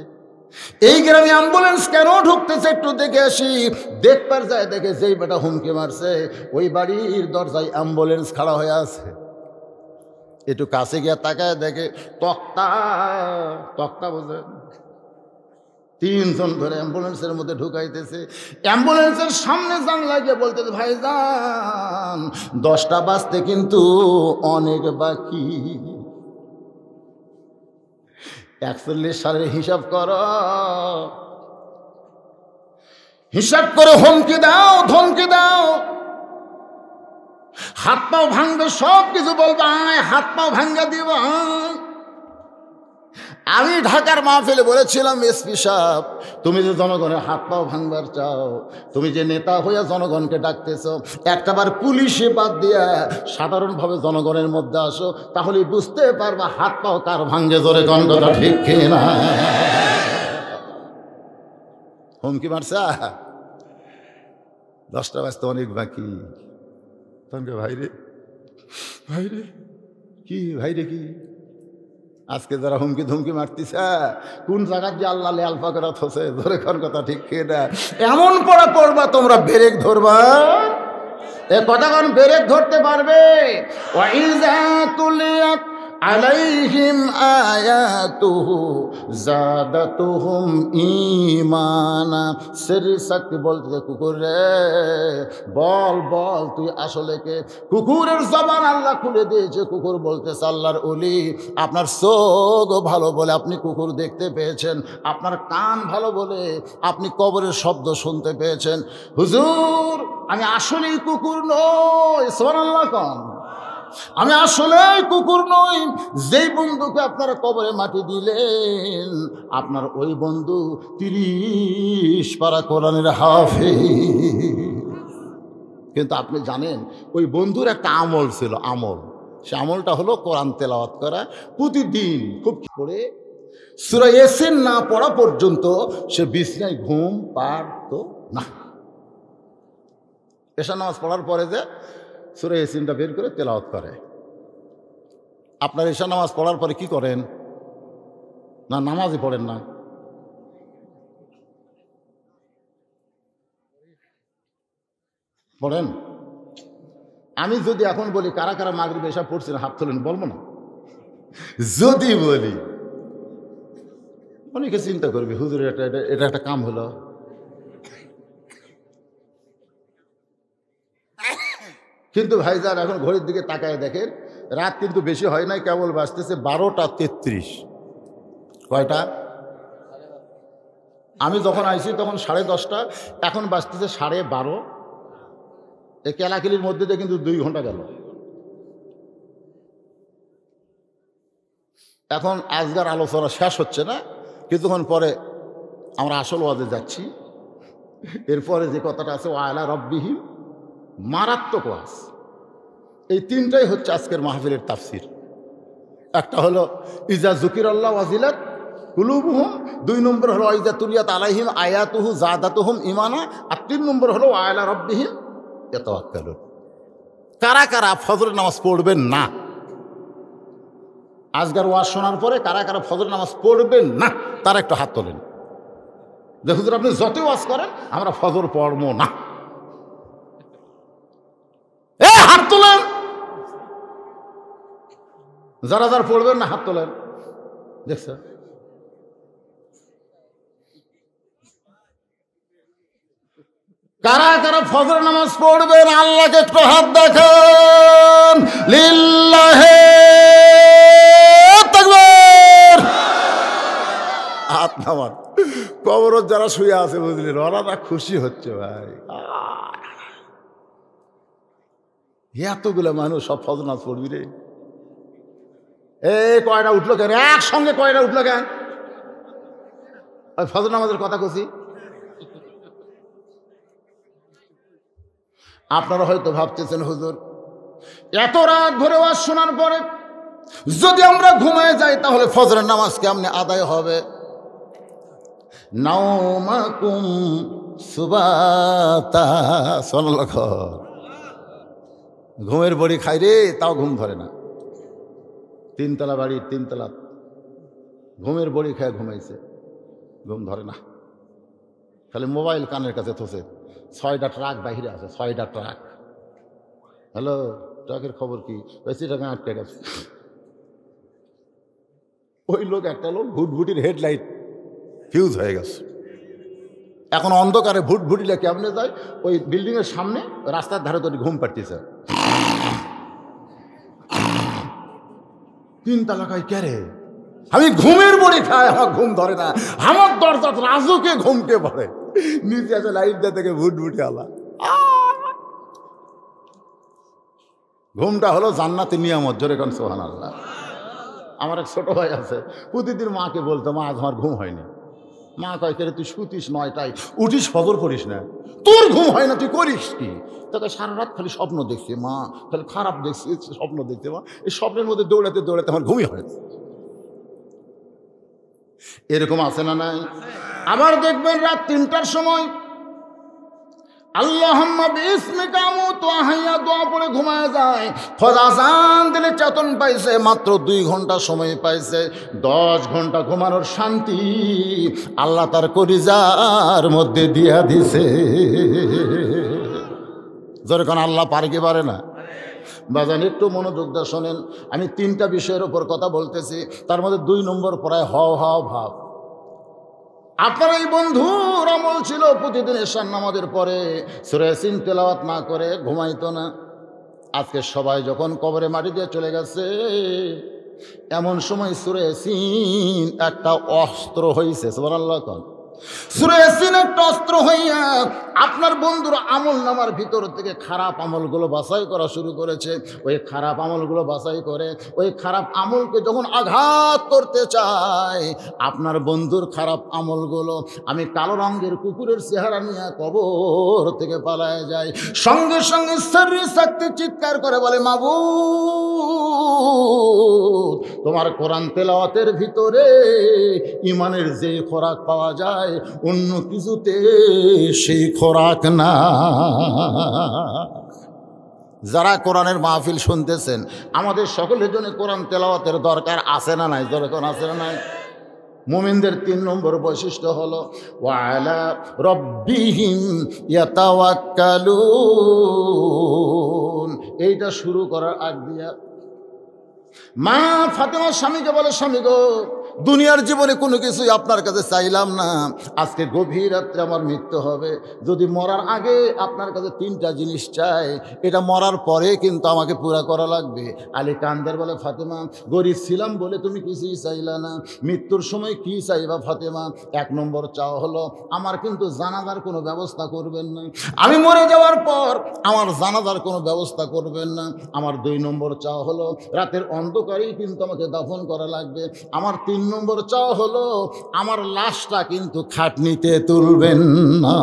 এই গ্রামে অ্যাম্বুলেন্স কেন ঢুকতেছে একটু দেখে আসি। দেখবার যায়, দেখে যেই বেটা হুমকি মারছে ওই বাড়ির দরজায় অ্যাম্বুলেন্স খাড়া হয়ে আছে। একটু কাছে গিয়া তাকায় দেখে তক্তা, তক্তা বোঝেন, 3 জন ধরে অ্যাম্বুলেন্সের মধ্যে ঢুকাইতেছে। অ্যাম্বুলেন্সের সামনে জানলা গিয়ে বলতেছে ভাইজান 10টা বাজতে কিন্তু অনেক বাকি। 41 সালের হিসাব করো, হিসাব করে হুমকি দাও, ধমকি দাও, হাত পাও ভাঙবে, সব কিছু বলবো, আয় হাত পাও ভাঙ্গা দিব। আমি ঢাকার মাহফিলে বলেছিলাম, এসপি সাহেব তুমি যে জনগণের হাত পাও ভাঙবার চাও, তুমি যে নেতা হইয়া জনগণকে ডাকতেছ, একটাবার পুলিশে বাদ দিয়া সাধারণভাবে জনগণের মধ্যে আসো, তাহলে বুঝতে পারবা হাত পাও কার ভাঙ্গে, জোরে গন্ধটা ঠিক কিনা। হুমকি মারছে 10টা বাজতে অনেক বাকি। তখন ভাইরে, ভাইরে কি, ভাইরে কি, আজকে যারা হুমকি ধুমকি মারতিছে কোন জায়গায় যে আল্লাহ আলফা করা থসে, ধরে কোন কথা ঠিক কিনা। এমন পড়া পড়বা তোমরা ব্রেক ধরবা, এ কথা কোন ব্রেক ধরতে পারবে? ওয়াইযা তুলিয়াত আলাইহিম আয়াতুহু যাদাতুহুম ঈমানা। সেরি শক্তি বলতে কুকুর রে বল বল তুই আসলে কে। কুকুরের জবান আল্লাহ খুলে দিয়েছে, কুকুর বলতেছে আল্লাহর ওলি আপনার চোখ ভালো বলে আপনি কুকুর দেখতে পেয়েছেন, আপনার কান ভালো বলে আপনি কবরের শব্দ শুনতে পেয়েছেন। হুজুর আমি আসলেই কুকুর নই, সুবহানাল্লাহ কোন, আমি আসলে কুকুর নই। যেই বন্ধুকে আপনারা কবরে মাটি দিলেন আপনার ওই বন্ধু 30 পারা কোরআনের হাফেজ। কিন্তু আপনি জানেন ওই বন্ধুর একটা আমল ছিল, আমল, সে আমলটা হলো কোরআন তেলাওয়াত করা প্রতিদিন খুব করে। সূরা ইয়াসিন না পড়া পর্যন্ত সে বিছানায় ঘুম পারত না। এশা নামাজ পড়ার পরে যে সূরা ইয়াসিনটা বের করে তেলাওয়াত করে। আপনার এশা নামাজ পড়ার পরে কি করেন? না নামাজই পড়েন না, পড়েন? আমি যদি এখন বলি কারা কারা মাগরিব এশা পড়ছেন হাত তোলেন, বলবো না? যদি বলি অনেকে চিন্তা করবে হুজুর এটা একটা কাম হলো। কিন্তু ভাইজান এখন ঘড়ির দিকে তাকায় দেখেন রাত কিন্তু বেশি হয় নাই, কেবল বাজতেছে 12টা 33। কয়টা? আমি যখন আইছি তখন 10:30, এখন বাজতেছে 12:30। এই কেলাকেলির মধ্যে দিয়ে কিন্তু 2 ঘন্টা গেল। এখন আজকার আলোচনা শেষ হচ্ছে না, কিছুক্ষণ পরে আমরা আসল ওয়াজে যাচ্ছি। এরপরে যে কথাটা আছে ওয়ালা রব্বিহিম, মারাত্মক ওয়াজ। এই 3টাই হচ্ছে আজকের মাহফিলের তাফসির। একটা হলো ইজা যুকিরাল্লাহু ওয়াজিলাত কুলুবুহুম, 2 নম্বর হলো ইজা তুলিয়াত আলাইহিম আয়াতুহু যাদাতুহুম ঈমানা, আর 3 নম্বর হলো ওয়ালা রব্বিহিম ইয়াতাওয়াক্কালুন। কারা কারা ফজরের নামাজ পড়বেন না? আজকের ওয়াজ শোনার পরে কারা কারা ফজরের নামাজ পড়বেন না তারা একটু হাত তোলেন। দেখুন আপনি যতই ওয়াজ করেন আমরা ফজর পড়বো না, হাত তোলেন। যারা যারা পড়বেন না হাত তোলেন। দেখছেন? কারা কারা ফজরের নামাজ পড়বেন আল্লাহকে একটু হাত দেখান। লিল্লাহে তাকবীর। হাত নামান। কবরত যারা শুয়ে আছে বুঝলেন, ওরা খুশি হচ্ছে ভাই। এতগুলো মানুষ সব ফজর নামাজ পড়বি রে? কয়টা উঠলো কেন একসঙ্গে? কয়টা উঠলো কেন? ওই ফজর নামাজের কথা কছি। আপনারা হয়তো ভাবতেছেন হুজুর এত রাত ধরে ওয়াজ শোনার পরে যদি আমরা ঘুমায় যাই তাহলে ফজরের নামাজ কেমনে আদায় হবে? নাওমাকুম সুবাতা, সোনালখ ঘুমের বড়ি খাই রে, তাও ঘুম ধরে না। তিনতলা বাড়ির তিনতলা ঘুমের বড়ি খায় ঘুমাইছে, ঘুম ধরে না। খালি মোবাইল কানের কাছে থসে। 6টা ট্রাক বাহিরে আছে, 6টা ট্রাক। হ্যালো, ট্রাকের খবর কি? বেশি টাকা আটকে গেছে। ওই লোক একটা লোক ভুটভুটির হেডলাইট ফিউজ হয়ে গেছে। এখন অন্ধকারে ভুটভুটিলে কেমনে যায়? ওই বিল্ডিংয়ের সামনে রাস্তার ধারে তোর ঘুম পাড়তেছে। 3 তালাকায় কে রে? আমি ঘুমের বড়ি খাই, আমার ঘুম ধরে না। আমার দরজা রাজুকে ঘুমকে পড়ে। নিচে আছে লাইটটা থেকে ভুটভুটি আলা। ঘুমটা হলো জান্নাতি নিয়ামত, জোরে কোন সুবহানাল্লাহ। আমার এক ছোট ভাই আছে, প্রতিদিন মাকে বলতো, মা আজ আমার ঘুম হয়নি। মা কয়, কে রে তুই শুতিস 9টায়, উঠিস ফজর করিস না, তোর ঘুম হয় না, তুই করিস কি? তোকে সারা রাত খালি স্বপ্ন দেখছি মা, খালি খারাপ দেখছি, স্বপ্ন দেখছি মা। এই স্বপ্নের মধ্যে দৌড়াতে দৌড়াতে আমার ঘুমই হয় না। এরকম আছে না নাই? আবার দেখবেন রাত 3টার সময় আল্লাহুম্মা বিসমিকা আমুতু ওয়া আহইয়া দোয়া পড়ে ঘুমায় যায়। ফজর আযান দিলে চেতন পাইছে, মাত্র 2 ঘন্টা সময় পাইছে। 10 ঘন্টা ঘুমানোর শান্তি আল্লাহ তার কলিজার মধ্যে দিয়া দিছে। জোরে কোন আল্লাহ পারে কি পারে না? বাজান একটু মনোযোগ দিয়ে শোনেন, আমি 3টা বিষয়ের উপর কথা বলতেছি, তার মধ্যে 2 নম্বর প্রায় হও হও ভাব। আপনার এই বন্ধুর আমল ছিল প্রতিদিন এশার নামাজের পরে সূরা ইয়াসিন তেলাওয়াত না করে ঘুমাইতো না। আজকে সবাই যখন কবরে মাটি দিয়ে চলে গেছে, এমন সময় সূরা ইয়াসিন একটা অস্ত্র হইছে। সুবহানাল্লাহ। সূরা ইয়াসিন একটা অস্ত্র হইয়া আপনার বন্ধুর আমল নামার ভিতর থেকে খারাপ আমলগুলো বাছাই করা শুরু করেছে। ওই খারাপ আমলগুলো বাছাই করে ওই খারাপ আমলকে যখন আঘাত করতে চায়, আপনার বন্ধুর খারাপ আমলগুলো আমি কালো রঙের কুকুরের চেহারা নিয়ে কবর থেকে পালায় যায়। সঙ্গে সঙ্গে শরীর শক্তি চিৎকার করে বলে, মাবুদ, তোমার কোরআন তেলাওয়াতের ভিতরে ইমানের যে খোরাক পাওয়া যায় অন্য কিছুতে সেই খোরাক না। যারা কোরআনের মাহফিল শুনতেছেন, আমাদের সকলের জন্য কোরআন তেলাওয়াতের দরকার আছে না নাই? দরকার আছে না নাই? মুমিনদের 3 নম্বর বৈশিষ্ট্য হলো ওয়া আলা রাব্বিহিম ইয়াতাওয়াক্কালুন। এইটা শুরু করার আগ দিয়া মা ফাতেমার স্বামীকে বলে, স্বামী গো, দুনিয়ার জীবনে কোনো কিছুই আপনার কাছে চাইলাম না, আজকে গভীর রাত্রে আমার মৃত্যু হবে, যদি মরার আগে আপনার কাছে 3টা জিনিস চাই, এটা মরার পরে কিন্তু আমাকে পুরা করা লাগবে। আলী কান্দার বলে, ফাতেমা, গরিব ছিলাম বলে তুমি কিছুই চাইলা না, মৃত্যুর সময় কি চাইবা ফাতেমা? 1 নম্বর চাওয়া হলো আমার কিন্তু জানাজার কোনো ব্যবস্থা করবেন না, আমি মরে যাওয়ার পর আমার জানাজার কোনো ব্যবস্থা করবেন না। আমার 2 নম্বর চাওয়া হলো রাতের অন্ধকারেই কিন্তু আমাকে দাফন করা লাগবে। আমার 3 নম্বর চাওয়া হলো আমার লাশটা কিন্তু খাটনিতে তুলবেন না।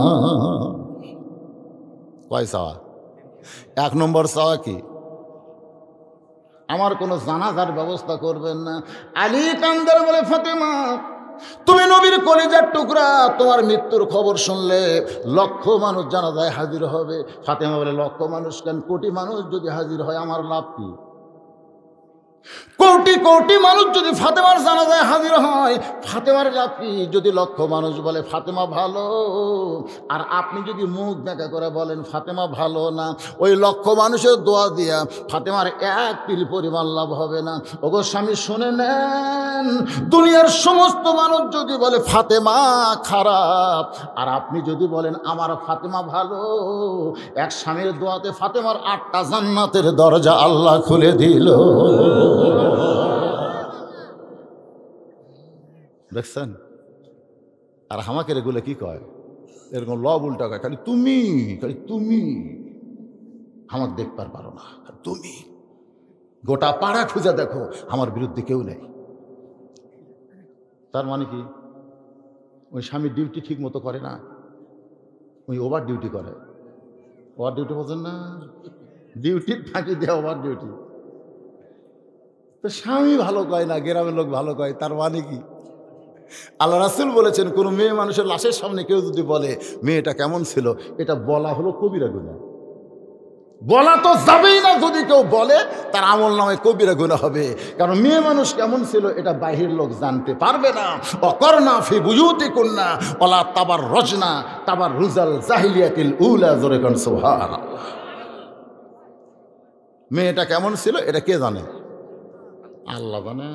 কয় চাওয়া? 1 নম্বর চাওয়া কি? আমার কোনো জানাজার ব্যবস্থা করবেন না। আলী কান্দার বলে, ফাতেমা, তুমি নবীর কলিজার টুকরা, তোমার মৃত্যুর খবর শুনলে লক্ষ মানুষ জানাজায় হাজির হবে। ফাতেমা বলে, লক্ষ মানুষ কেন, কোটি মানুষ যদি হাজির হয় আমার লাভ কি? কোটি কোটি মানুষ যদি ফাতেমার জানাজায় হাজির হয়, ফাতেমার লাভ কি? যদি লক্ষ মানুষ বলে ফাতেমা ভালো, আর আপনি যদি মুখ দেখা করে বলেন ফাতেমা ভালো না, ওই লক্ষ মানুষের দোয়া দিয়া ফাতেমার 1 তিল পরিমাণ লাভ হবে না। ওগো স্বামী শুনে নেন, দুনিয়ার সমস্ত মানুষ যদি বলে ফাতেমা খারাপ, আর আপনি যদি বলেন আমার ফাতেমা ভালো, এক স্বামীর দোয়াতে ফাতেমার 8টা জান্নাতের দরজা আল্লাহ খুলে দিল। দেখছেন? আর আমাকে এগুলো কি কয়? এরকম লব উল্টা কয়, খালি তুমি, খালি তুমি। আমাকে দেখবার পারো না। তুমি গোটা পাড়া খুঁজে দেখো, আমার বিরুদ্ধে কেউ নেই। তার মানে কি? ওই স্বামী ডিউটি ঠিক মতো করে না, ওই ওভার ডিউটি করে। ওভার ডিউটি বোঝেন না? ডিউটির ফাঁকি দেওয়া ওভার ডিউটি। তো স্বামী ভালো কয় না, গ্রামের লোক ভালো কয়, তার মানে কি? আল্লাহ রাসূল বলেছেন, কোনো মেয়ে মানুষের লাশের সামনে কেউ যদি বলে মেয়েটা কেমন ছিল, এটা বলা হলো কবিরা গুনাহ। বলা তো যাবেই না। যদি কেউ বলে তার আমল নামায় কবিরা গুনাহ হবে। কারণ মেয়ে মানুষ কেমন ছিল এটা বাহির লোক জানতে পারবে না। অকরনা ফি বুয়ুতিকুন্না ওয়ালা তাবাররুজনা তাবাররুজাল জাহিলিয়াতিল উলা, জোরে কোন সুবহানাল্লাহ। মেয়েটা কেমন ছিল এটা কে জানে? আল্লাহ জানে।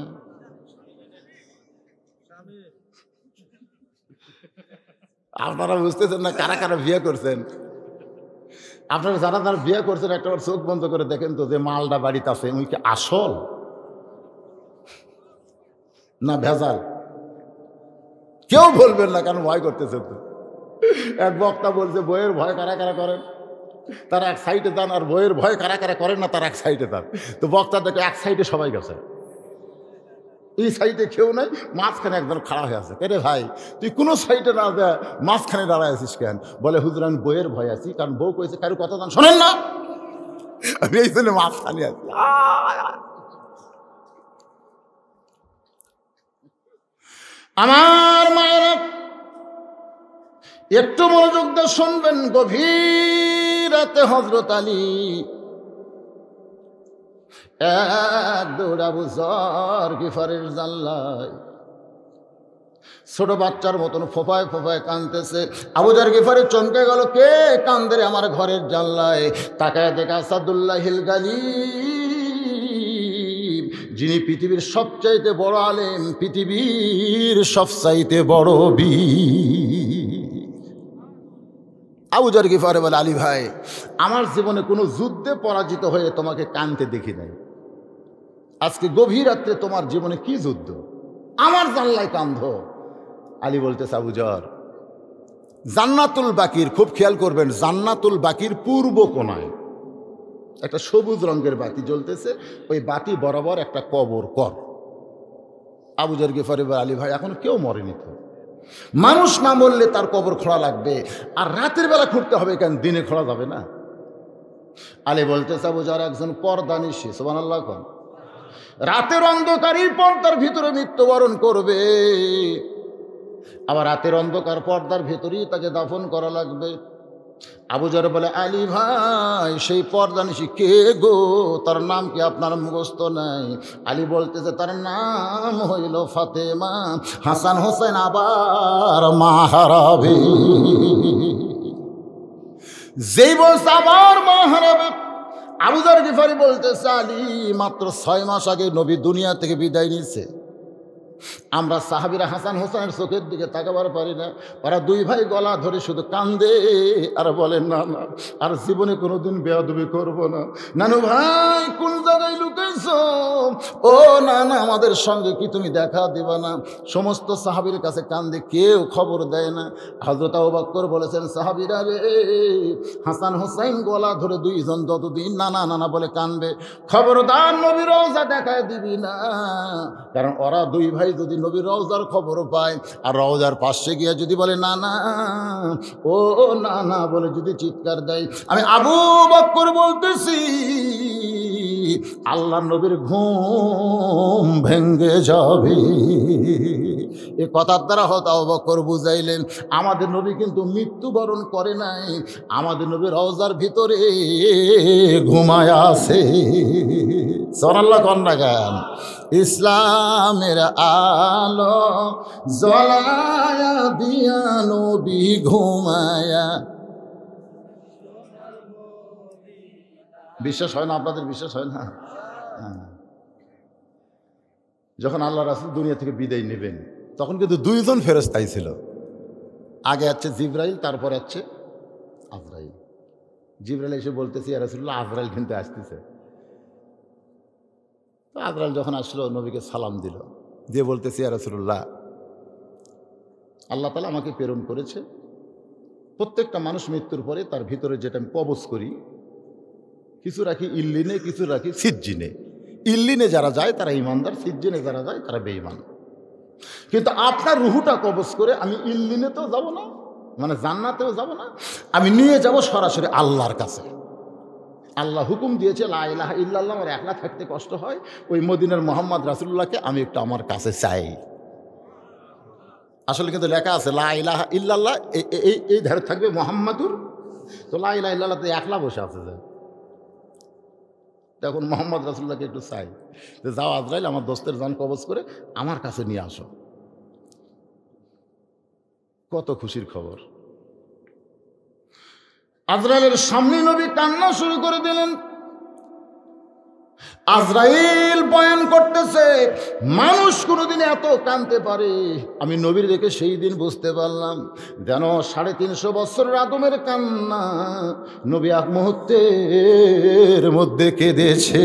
আপনারা বুঝতেছেন না কারা কারা বিয়ে করছেন? আপনারা যারা যারা বিয়ে করছেন একটাবার চোখ বন্ধ করে দেখেন তো, যে মালটা বাড়িতে আছে উনি কি আসল না ভেজাল? কেউ বলবেন না, কারণ ভয় করতেছেন তো। এক বক্তা বলছে বইয়ের ভয় কারা কারা করেন, তারা এক সাইডে যান, আর বইয়ের ভয় কারা কারা করেন না তারা এক সাইডে যান। তো বক্তা দেখে এক সাইডে সবাই গেছে, এই সাইডে কেউ নাই, মাঝখানে একজন খাড়া হয়ে আছে। রে ভাই, তুই কোনো সাইডে না যা মাঝখানে দাঁড়ায় আছিস কেন? বলে হুজুর আমি বইয়ের ভয় আছি, কারণ বউ কইছে কারো কথা জান শোনেন না, আমি এই জন্য মাঝখানে আছি। আমার মায়েরা একটু মনোযোগ দিয়ে শুনবেন। গভীর রাতে হযরত আলী এক দৌড় আবু যর গিফারের জানলায় ছোট বাচ্চার মতন ফোফায় ফোফায় কাঁদতেছে। আবু যর গিফারি চমকে গেল, কে কান্দে রে আমার ঘরের জানলায়? তাকায় দেখা আসাদুল্লাহিল গালিব, যিনি পৃথিবীর সবচাইতে বড় আলেম, পৃথিবীর সবচাইতে বড় বীর। আবু যর গিফারি বলে, আলী ভাই, আমার জীবনে কোনো যুদ্ধে পরাজিত হয়ে তোমাকে কাঁদতে দেখি নাই। আজকে গভীর রাত্রে তোমার জীবনে কি যুদ্ধ, আমার জানলায় কাঁদো? আলী বলতেছে, আবু যর, জান্নাতুল বাকির, খুব খেয়াল করবেন, জান্নাতুল বাকির পূর্ব কোণায় একটা সবুজ রঙের বাতি জ্বলতেছে, ওই বাতি বরাবর একটা কবর কর। আবু যর গিফারি বলে, আলী ভাই, এখন কেউ মরেনি তো, মানুষ না মরলে তার কবর খোঁড়া লাগবে, আর রাতের বেলা খুঁড়তে হবে কেন, দিনে খোঁড়া যাবে না? আলী বলতেছে, আবু যর একজন পর্দানিশী, সুবহানাল্লাহ কোন, রাতের অন্ধকারই পর্দার ভিতরে মৃত্যুবরণ করবে, আবার রাতের অন্ধকার পর্দার ভিতরেই তাকে দাফন করা লাগবে। আবু যর বলে, আলী ভাই, সেই পর্দানিশী কে গো? তার নাম কি আপনার মুখস্থ নাই? আলী বলতেছে, তার নাম হইল ফাতেমা। হাসান হোসেন আবার মা হারাবে। যেই বলছে আবার মা হারাবে, আবু যর গিফারি বলতেছে, আলী, মাত্র 6 মাস আগে নবী দুনিয়া থেকে বিদায় নিয়েছে। আমরা সাহাবীরা হাসান হোসেনের চোখের দিকে তাকাবার পারি না। ওরা দুই ভাই গলা ধরে শুধু কান্দে আর বলেন, না না, আর জীবনে কোনোদিন বেয়াদবি করব না। নানু ভাই, কোন জায়গায় লুকাইছো? ও না না, আমাদের সঙ্গে কি তুমি দেখা দিবা না? সমস্ত সাহাবীর কাছে কান্দে, কেউ খবর দেয় না। হযরত আবু বকর বলেছেন, সাহাবীরা রে, হাসান হোসেন গলা ধরে দুইজন যতদিন না না না না বলে কান্দবে, খবরদার নবীর রওজা দেখায় দিবি না। কারণ ওরা দুই ভাই যদি নবীর রওজার খবর পায়, আর রওজার পাশে গিয়ে যদি বলে না না, ও না না বলে যদি চিৎকার দেয়, আমি আবু বকর বলতেছি, আল্লাহ নবীর ঘুম ভেঙ্গে যাবে। এ কথার দ্বারা হয়তো আবু বকর বুঝাইলেন, আমাদের নবী কিন্তু মৃত্যুবরণ করে নাই, আমাদের নবী রওজার ভিতরে ঘুমায় আছে। সুবহানাল্লাহ কন্যা গান। ইসলামের আলো জ্বলায়া দিয়া নবী ঘুমায়া। বিশ্বাস হয় না আপনাদের? বিশ্বাস হয় না? যখন আল্লাহ রাসূল দুনিয়া থেকে বিদায় নেবেন, তখন কিন্তু 2 জন ফেরেশতাই ছিল। আগে আছে জিবরাইল, তারপরে আছে আজরাইল। জিবরাইল এসে বলতেছে, ইয়া রাসূলুল্লাহ, আজরাইল কিন্তু আসতেছে। তো আজরাইল যখন আসলো, নবীকে সালাম দিল, দিয়ে বলতেছে, ইয়া রাসূলুল্লাহ, আল্লাহ তাআলা আমাকে প্রেরণ করেছে, প্রত্যেকটা মানুষ মৃত্যুর পরে তার ভিতরে যেটা আমি কবজ করি, কিছু রাখি ইল্লিনে, কিছু রাখি সিজ্জিনে। ইল্লিনে যারা যায় তারা ইমানদার, সিজ্জিনে যারা যায় তারা বেঈমান। কিন্তু আপনার রুহুটা কবজ করে আমি ইল্লিনেতেও যাব না, মানে জান্নাতেও যাব না, আমি নিয়ে যাব সরাসরি আল্লাহর কাছে। আল্লাহ হুকুম দিয়েছে লা ইলাহা ইল্লাল্লাহ, আমার একলা থাকতে কষ্ট হয়, ওই মদিনার মোহাম্মদ রাসূলুল্লাহকে আমি একটু আমার কাছে চাই। আসলে কিন্তু লেখা আছে লা ইলাহা ইল্লাল্লাহ, এই ধারে থাকবে মোহাম্মদুর, তো লা ইলাহা ইল্লাল্লাহ তো একলা বসে আছে যে, তখন মোহাম্মদ রাসূলুল্লাহকে একটু চাই যে যাও আজরাইল আমার দোস্তের জান কবজ করে আমার কাছে নিয়ে আসো। কত খুশির খবর! আজরাইলের সামনে নবী কান্না শুরু করে দিলেন। আজরাইল বয়ান করতেছে, মানুষ কোনোদিন এত কাঁদতে পারে? আমি নবীর দেখে সেই দিন বুঝতে পারলাম যেন 350 বছরের আদমের কান্না নবী এক মুহূর্তের মধ্যে কেঁদেছে।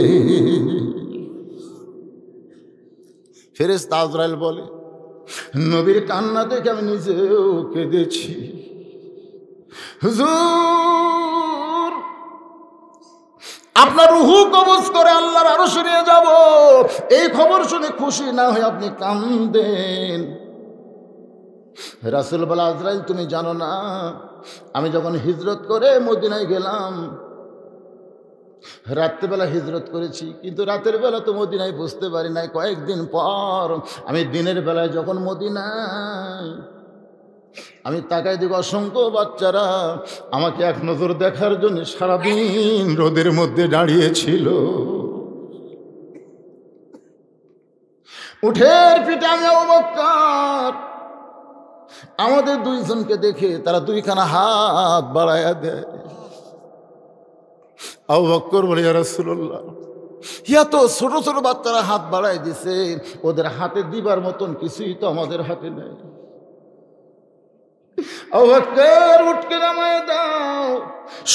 ফেরেশতা আজরাইল বলে, নবীর কান্না দেখে আমি নিজেও কেঁদেছি। হুজুর, আপনার রুহু কবজ করে আল্লাহর আরশে নিয়ে যাব, এই খবর শুনে খুশি না হয়ে আপনি কাঁদেন। রাসূল বলে, আজরাইল তুমি জানো না, আমি যখন হিজরত করে মদিনায় গেলাম, রাত্রেবেলা হিজরত করেছি, কিন্তু রাতের বেলা তো মদিনায় বুঝতে পারি নাই। কয়েকদিন পর আমি দিনের বেলায় যখন মদিনায় আমি তাকাই দেখি অসংখ্য বাচ্চারা আমাকে এক নজর দেখার জন্য সারাদিন রোদের মধ্যে দাঁড়িয়েছিল। উঠের পিঠে আমি আবু বকর, আমাদের দুইজনকে দেখে তারা দুইখানা হাত বাড়াইয়া দেয়। আবু বকর বলে, ইয়া রাসূলুল্লাহ, এত ছোট ছোট বাচ্চারা হাত বাড়াই দিছে, ওদের হাতে দিবার মতন কিছুই তো আমাদের হাতে নেই। আবু বকর, উঠকে নামায় দাও।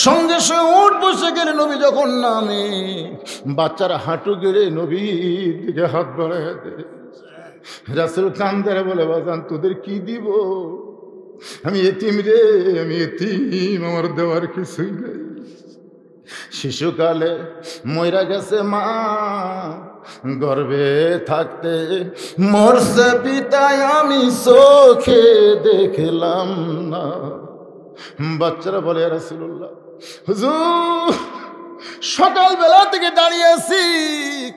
সঙ্গে সঙ্গে উঠ বসে গেলে নবী যখন নামে, বাচ্চারা হাঁটু গেড়ে নবীর দিকে হাত বাড়াইয়া দেয়। রাসূল কান্দে বলে, বাজান তোদের কি দিব? আমি এতিম রে, আমি এতিম, আমার দেওয়ার কিছুই নেই। শিশুকালে মইরা গেছে মা, গর্ভে থাকতে মরছে পিতায়, আমি চোখে দেখলাম না। বাচ্চারা বলে, ইয়া রাসূলুল্লাহ, হুজুর সকালবেলা থেকে দাঁড়িয়ে আছি,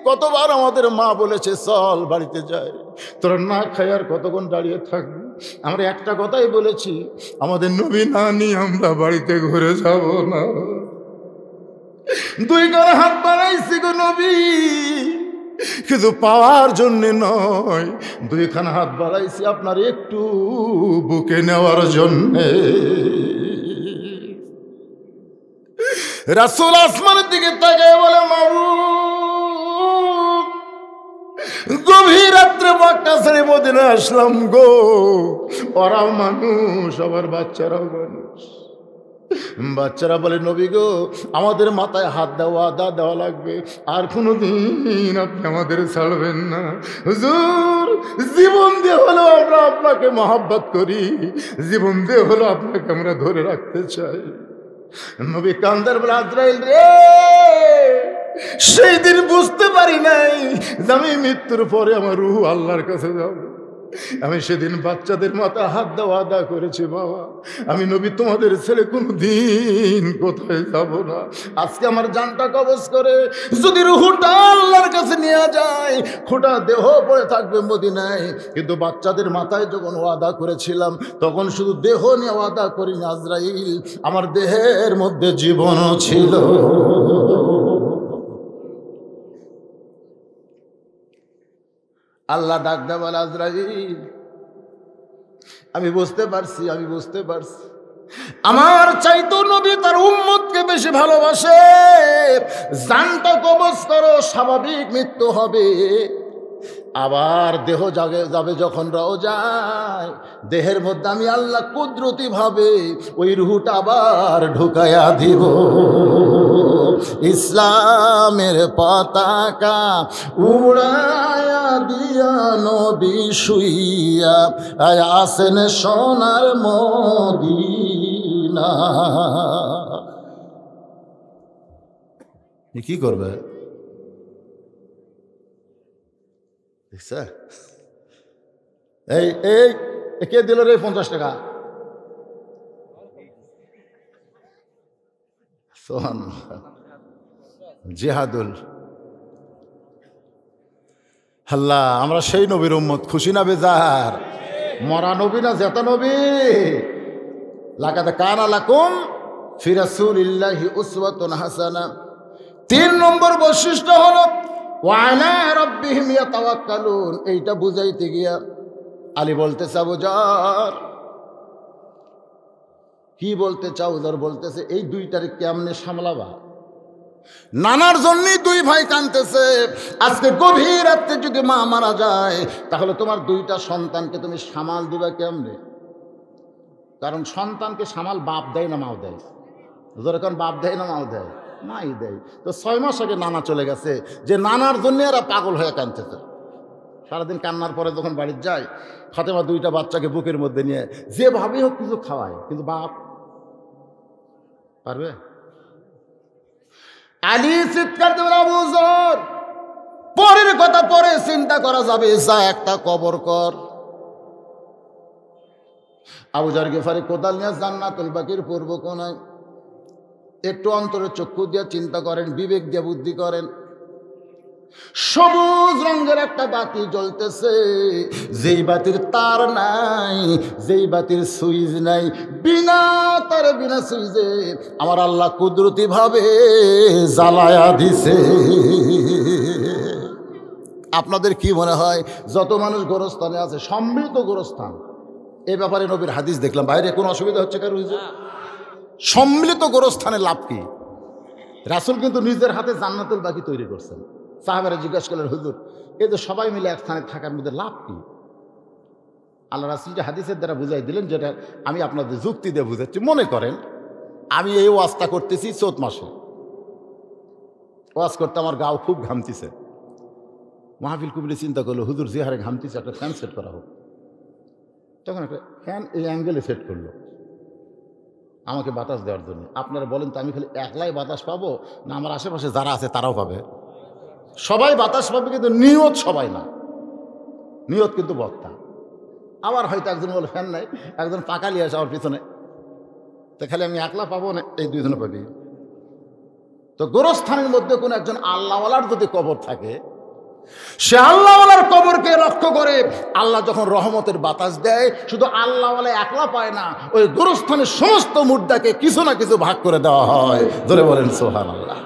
কতবার আমাদের মা বলেছে চল বাড়িতে যাই, তোরা না খাই আর কতক্ষণ দাঁড়িয়ে থাকবি? আমরা একটা কথাই বলেছি, আমাদের নবী না নিয়ে আমরা বাড়িতে ঘুরে যাব না। দুই করে হাত বাড়াইছি গো নবী, কিন্তু পাওয়ার জন্যে নয়, দুইখানা হাত বাড়াইছি আপনার একটু বুকে নেওয়ার জন্যে। রাসূল আসমানের দিকে তাকিয়ে বলে, মাবুদ, গভীর রাত্রে মক্কা ছেড়ে মদিনা আসলাম গো, ওরাও মানুষ, আবার বাচ্চারাও মানুষ। বাচ্চারা বলে, নবী গো, আমাদের মাথায় হাত দেওয়া আদা দেওয়া লাগবে, আর কোনোদিন আপনি আমাদের ছাড়বেন না। হুজুর, জীবন দিয়ে হলো আমরা আপনাকে মহব্বত করি, জীবন দিয়ে হলো আপনাকে আমরা ধরে রাখতে চাই। নবী কান্দার বলে, আজরাইল রে, সেই দিন বুঝতে পারি নাই যে আমি মৃত্যুর পরে আমার রূহ আল্লাহর কাছে যাবে। আমি সেদিন বাচ্চাদের মাথায় হাত দেওয়া আদা করেছি, বাবা আমি নবী তোমাদের ছেড়ে কোনো দিন কোথায় যাব না। আজকে আমার জানটা কবজ করে যদি রুহুটা আল্লাহর কাছে নিয়ে যায়, খোটা দেহ পড়ে থাকবে মদিনায়, কিন্তু বাচ্চাদের মাথায় যখন ওয়াদা করেছিলাম তখন শুধু দেহ নিয়ে ওয়াদা করিনি আজরাইল, আমার দেহের মধ্যে জীবনও ছিল। আল্লাহ ডাক দেয় বলে, আজরাইল আমি বুঝতে পারছি, আমি বুঝতে পারছি, আমার চাইতো নবী তার উম্মতকে বেশি ভালোবাসে। জানটা কবজ করো, স্বাভাবিক মৃত্যু হবে, আবার দেহ জাগে যাবে যখন রওজায়, দেহের মধ্যে আমি আল্লাহ কুদরতি ভাবে ওই রুহটা আবার ঢুকায়া দিব। ইসলামের পতাকা উড়ায়া দিয়া নবী শুইয়া আসেন সোনার মদিনা। কি করবে? দেখছে? এই এই কে দিল রে 50 টাকা? জিহাদুল আল্লাহ, আমরা সেই নবীর উম্মত, খুশি না বেজার? মরা নবী না জেতা নবী? লাকাদ কানা লাকুম ফি রাসূলিল্লাহি উসওয়াতুন হাসানা। 3 নম্বর বৈশিষ্ট্য হলো ওয়া আলা রাব্বিহিম ইয়াতাওয়াক্কালুন। এইটা বুঝাইতে গিয়া আলী বলতেছে, আবু যর কি বলতে চাও? উজর বলতেছে, এই 2টারে কেমনে সামলাবা? নানার জন্যই 2 ভাই কাঁদতেছে। আজকে গভীর রাতে যদি মা মারা যায়, তাহলে তোমার 2টা সন্তানকে তুমি সামাল দিবা কেমনে? কারণ সন্তানকে সামাল বাপ দেয় না মাও দেয়? যখন বাপ দেয় না মাও দেয়? মাই দেয়। তো 6 মাস আগে নানা চলে গেছে, যে নানার জন্য এরা পাগল হয়ে কাঁদতেছে। সারাদিন কান্নার পরে যখন বাড়ির যায়, ফাতেমা 2টা বাচ্চাকে বুকের মধ্যে নিয়ে যেভাবেই হোক কিছু খাওয়ায়, কিন্তু বাপ পারবে? আলী চিৎকার দেবেন, আবু যর পরের কথা পরে চিন্তা করা যাবে, যা একটা কবর কর। আবু যর গিফারি কোদাল নিয়ে জান্নাতুল বাকির পূর্ব কোনায় একটু অন্তরে চক্ষু দিয়ে চিন্তা করেন, বিবেক দিয়ে বুদ্ধি করেন। সবুজ রঙের একটা বাতি জ্বলতেছে, যেই বাতির তার নাই, যেই বাতির সুইচ নাই, বিনা তারে বিনা সুইচে আমার আল্লাহ কুদরতি ভাবে জ্বালায়া দিছে। আপনাদের কি মনে হয় যত মানুষ গোরস্থানে আছে, সমৃদ্ধ গোরস্থান, এ ব্যাপারে নবীর হাদিস দেখলাম, বাইরে কোনো অসুবিধা হচ্ছে কারো? সম্মিলিত গোরস্থানের লাভ কি? রাসূল কিন্তু নিজের হাতে জান্নাতুল বাকি তৈরি করছেন। সাহাবারা জিজ্ঞাসা করলেন, হুজুর এই যে সবাই মিলে এক স্থানে থাকার মধ্যে লাভ কি? আল্লাহ রাসূল যে হাদিসের দ্বারা বুঝাই দিলেন, যেটা আমি আপনাদের যুক্তি দিয়ে বুঝাচ্ছি। মনে করেন আমি এই ওয়াজটা করতেছি চৈত মাসে, ওয়াজ করতে আমার গাও খুব ঘামতিছে। মাহফিল কুবলি চিন্তা করলো, হুজুর যে হারে ঘামতিছে একটা ফ্যান সেট করা হোক। তখন একটা ফ্যান এই অ্যাঙ্গেলে সেট করলো আমাকে বাতাস দেওয়ার জন্য। আপনারা বলেন তো, আমি খালি একলাই বাতাস পাবো, না আমার আশেপাশে যারা আছে তারাও পাবে? সবাই বাতাস পাবে, কিন্তু নিয়ত সবাই না। নিয়ত কিন্তু বক্তা। আবার হয়তো একজন বলে ফ্যান নাই, একজন পাকা নিয়ে আসে আমার পিছনে, তো খালি আমি একলা পাবো না, এই 2 জনে পাবি। তো গোরস্থানের মধ্যে কোনো একজন আল্লাহওয়ালার যদি কবর থাকে, সে আল্লাহওয়ালার কবরকে লক্ষ্য করে আল্লাহ যখন রহমতের বাতাস দেয়, শুধু আল্লাহওয়ালা একলা পায় না, ওই গোরস্থানের সমস্ত মুর্দাকে কিছু না কিছু ভাগ করে দেওয়া হয়। ধরে বলেন সুবহানাল্লাহ।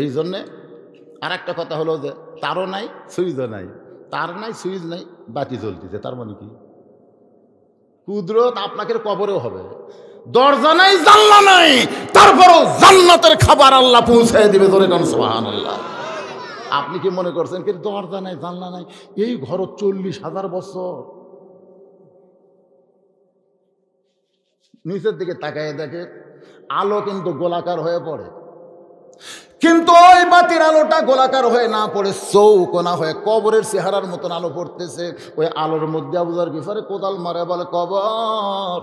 এই জন্যে আর একটা কথা হলো যে তারও নাই সুইচও নাই, তার নাই সুইচ নাই, বাতি জ্বলতেছে। তার মানে কি? কুদরত আপনাকে কবরেও হবে। দরজা নাই জানলা নাই, তারপরও জান্নাতের খাবার আল্লাহ পৌঁছায় দিবে। ধরে কোন সুবহানাল্লাহ। আপনি কি মনে করছেন কি দরজা নাই জানলা নাই? এই ঘর 40,000 বছর। নিচের দিকে তাকায় দেখে আলো কিন্তু গোলাকার হয়ে পড়ে, কিন্তু ওই বাতির আলোটা গোলাকার হয়ে না পড়ে চৌকোনা হয়ে কবরের চেহারার মতন আলো পড়তেছে। ওই আলোর মধ্যে আবু যর গিফারি কোদাল মারে, বলে কবর।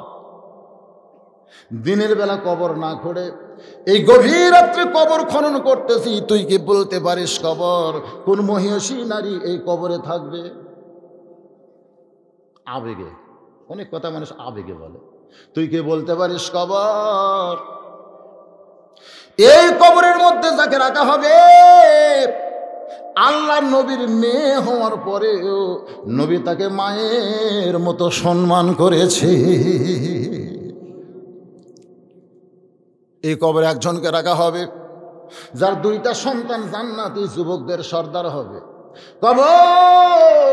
দিনের বেলা কবর না করে এই গভীর রাত্রে কবর খনন করতেছি, তুই কি বলতে পারিস কবর কোন মহিষী নারী এই কবরে থাকবে? আবেগে, অনেক কথা মানুষ আবেগে বলে। তুই কি বলতে পারিস কবর এই কবরের মধ্যে যাকে রাখা হবে, আল্লাহ নবীর মেয়ে হওয়ার পরেও নবী তাকে মায়ের মতো সম্মান করেছে। এই কবরে একজনকে রাখা হবে যার 2টা সন্তান জান্নাতি যুবকদের সর্দার হবে। কবর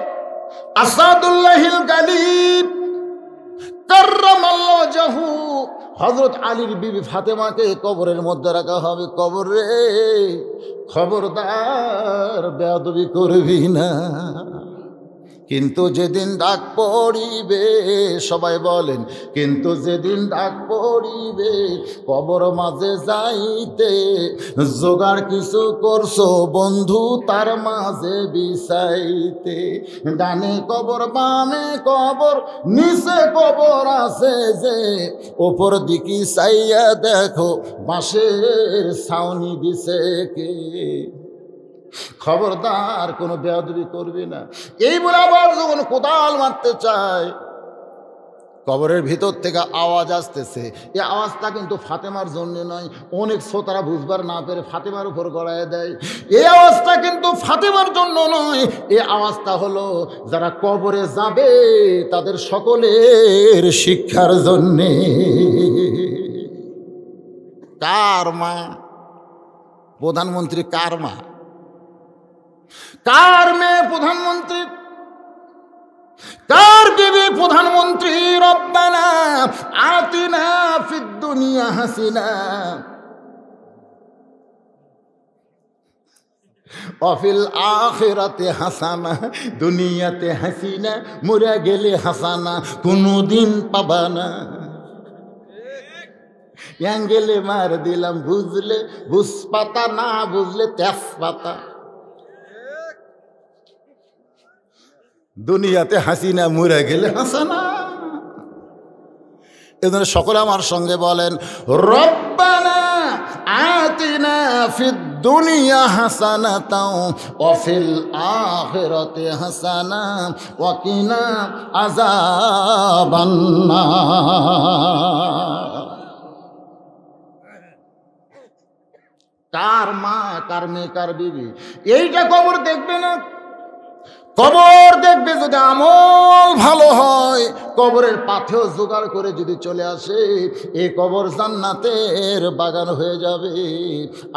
আসাদুল্লাহিল গালিব কাররামাল্লাহু ওয়াজহু, হযরত আলীর বিবি ফাতেমাকে কবরের মধ্যে রাখা হবে। কবরে খবরদার বেয়াদবি করবি না। কিন্তু যেদিন ডাক পড়িবে, সবাই বলেন, কিন্তু যেদিন ডাক পড়িবে কবর মাঝে যাইতে, জোগাড় কিছু করছো বন্ধু তার মাঝে বিছাইতে। ডানে কবর বামে কবর নিচে কবর আছে যে, ওপর দিকে চাইয়া দেখো বাঁশের ছাউনি দিছে কে। খবরদার কোনো বেয়াদবি করবি না। এই বলে আবার যখন কোদাল মারতে চায়, কবরের ভিতর থেকে আওয়াজ আসতেছে। এই আওয়াজটা কিন্তু ফাতেমার জন্য নয়, অনেক শ্রোতারা বুঝবার না পেরে ফাতেমার উপর গড়ায় দেয়। এই আওয়াজটা কিন্তু ফাতেমার জন্য নয়, এই আওয়াজটা হলো যারা কবরে যাবে তাদের সকলের শিক্ষার জন্যে। কার মা? প্রধানমন্ত্রী কার মা? কার মেয়ে প্রধানমন্ত্রী? কার বিবি প্রধানমন্ত্রী? রব্বানা আতিনা ফিদ দুনিয়া হাসিনা অফিল আখিরাতে হাসানা, দুনিয়াতে হাসিনা, মরে গেলে হাসানা কোনদিন পাবা না। অ্যাঙ্গেলে মার দিলাম বুঝলে বুঝপাতা, না বুঝলে তেজপাতা। দুনিয়াতে হাসিনা, মরে গেলে হাসানা। এজন্য সকলে আমার সঙ্গে বলেন, রব্বানা আতিনা ফিদ দুনিয়া হাসানাতাও ওয়া ফিল আখিরাতি হাসানা ওয়া কিনা আযাবান নার। কার মা, কার মেয়ে, কার বিবি? এইটা কবর দেখবে না। কবর দেখবে যদি আমল ভালো হয়, কবরের পাথেও জোগাড় করে যদি চলে আসে, এই কবর জান্নাতের বাগান হয়ে যাবে।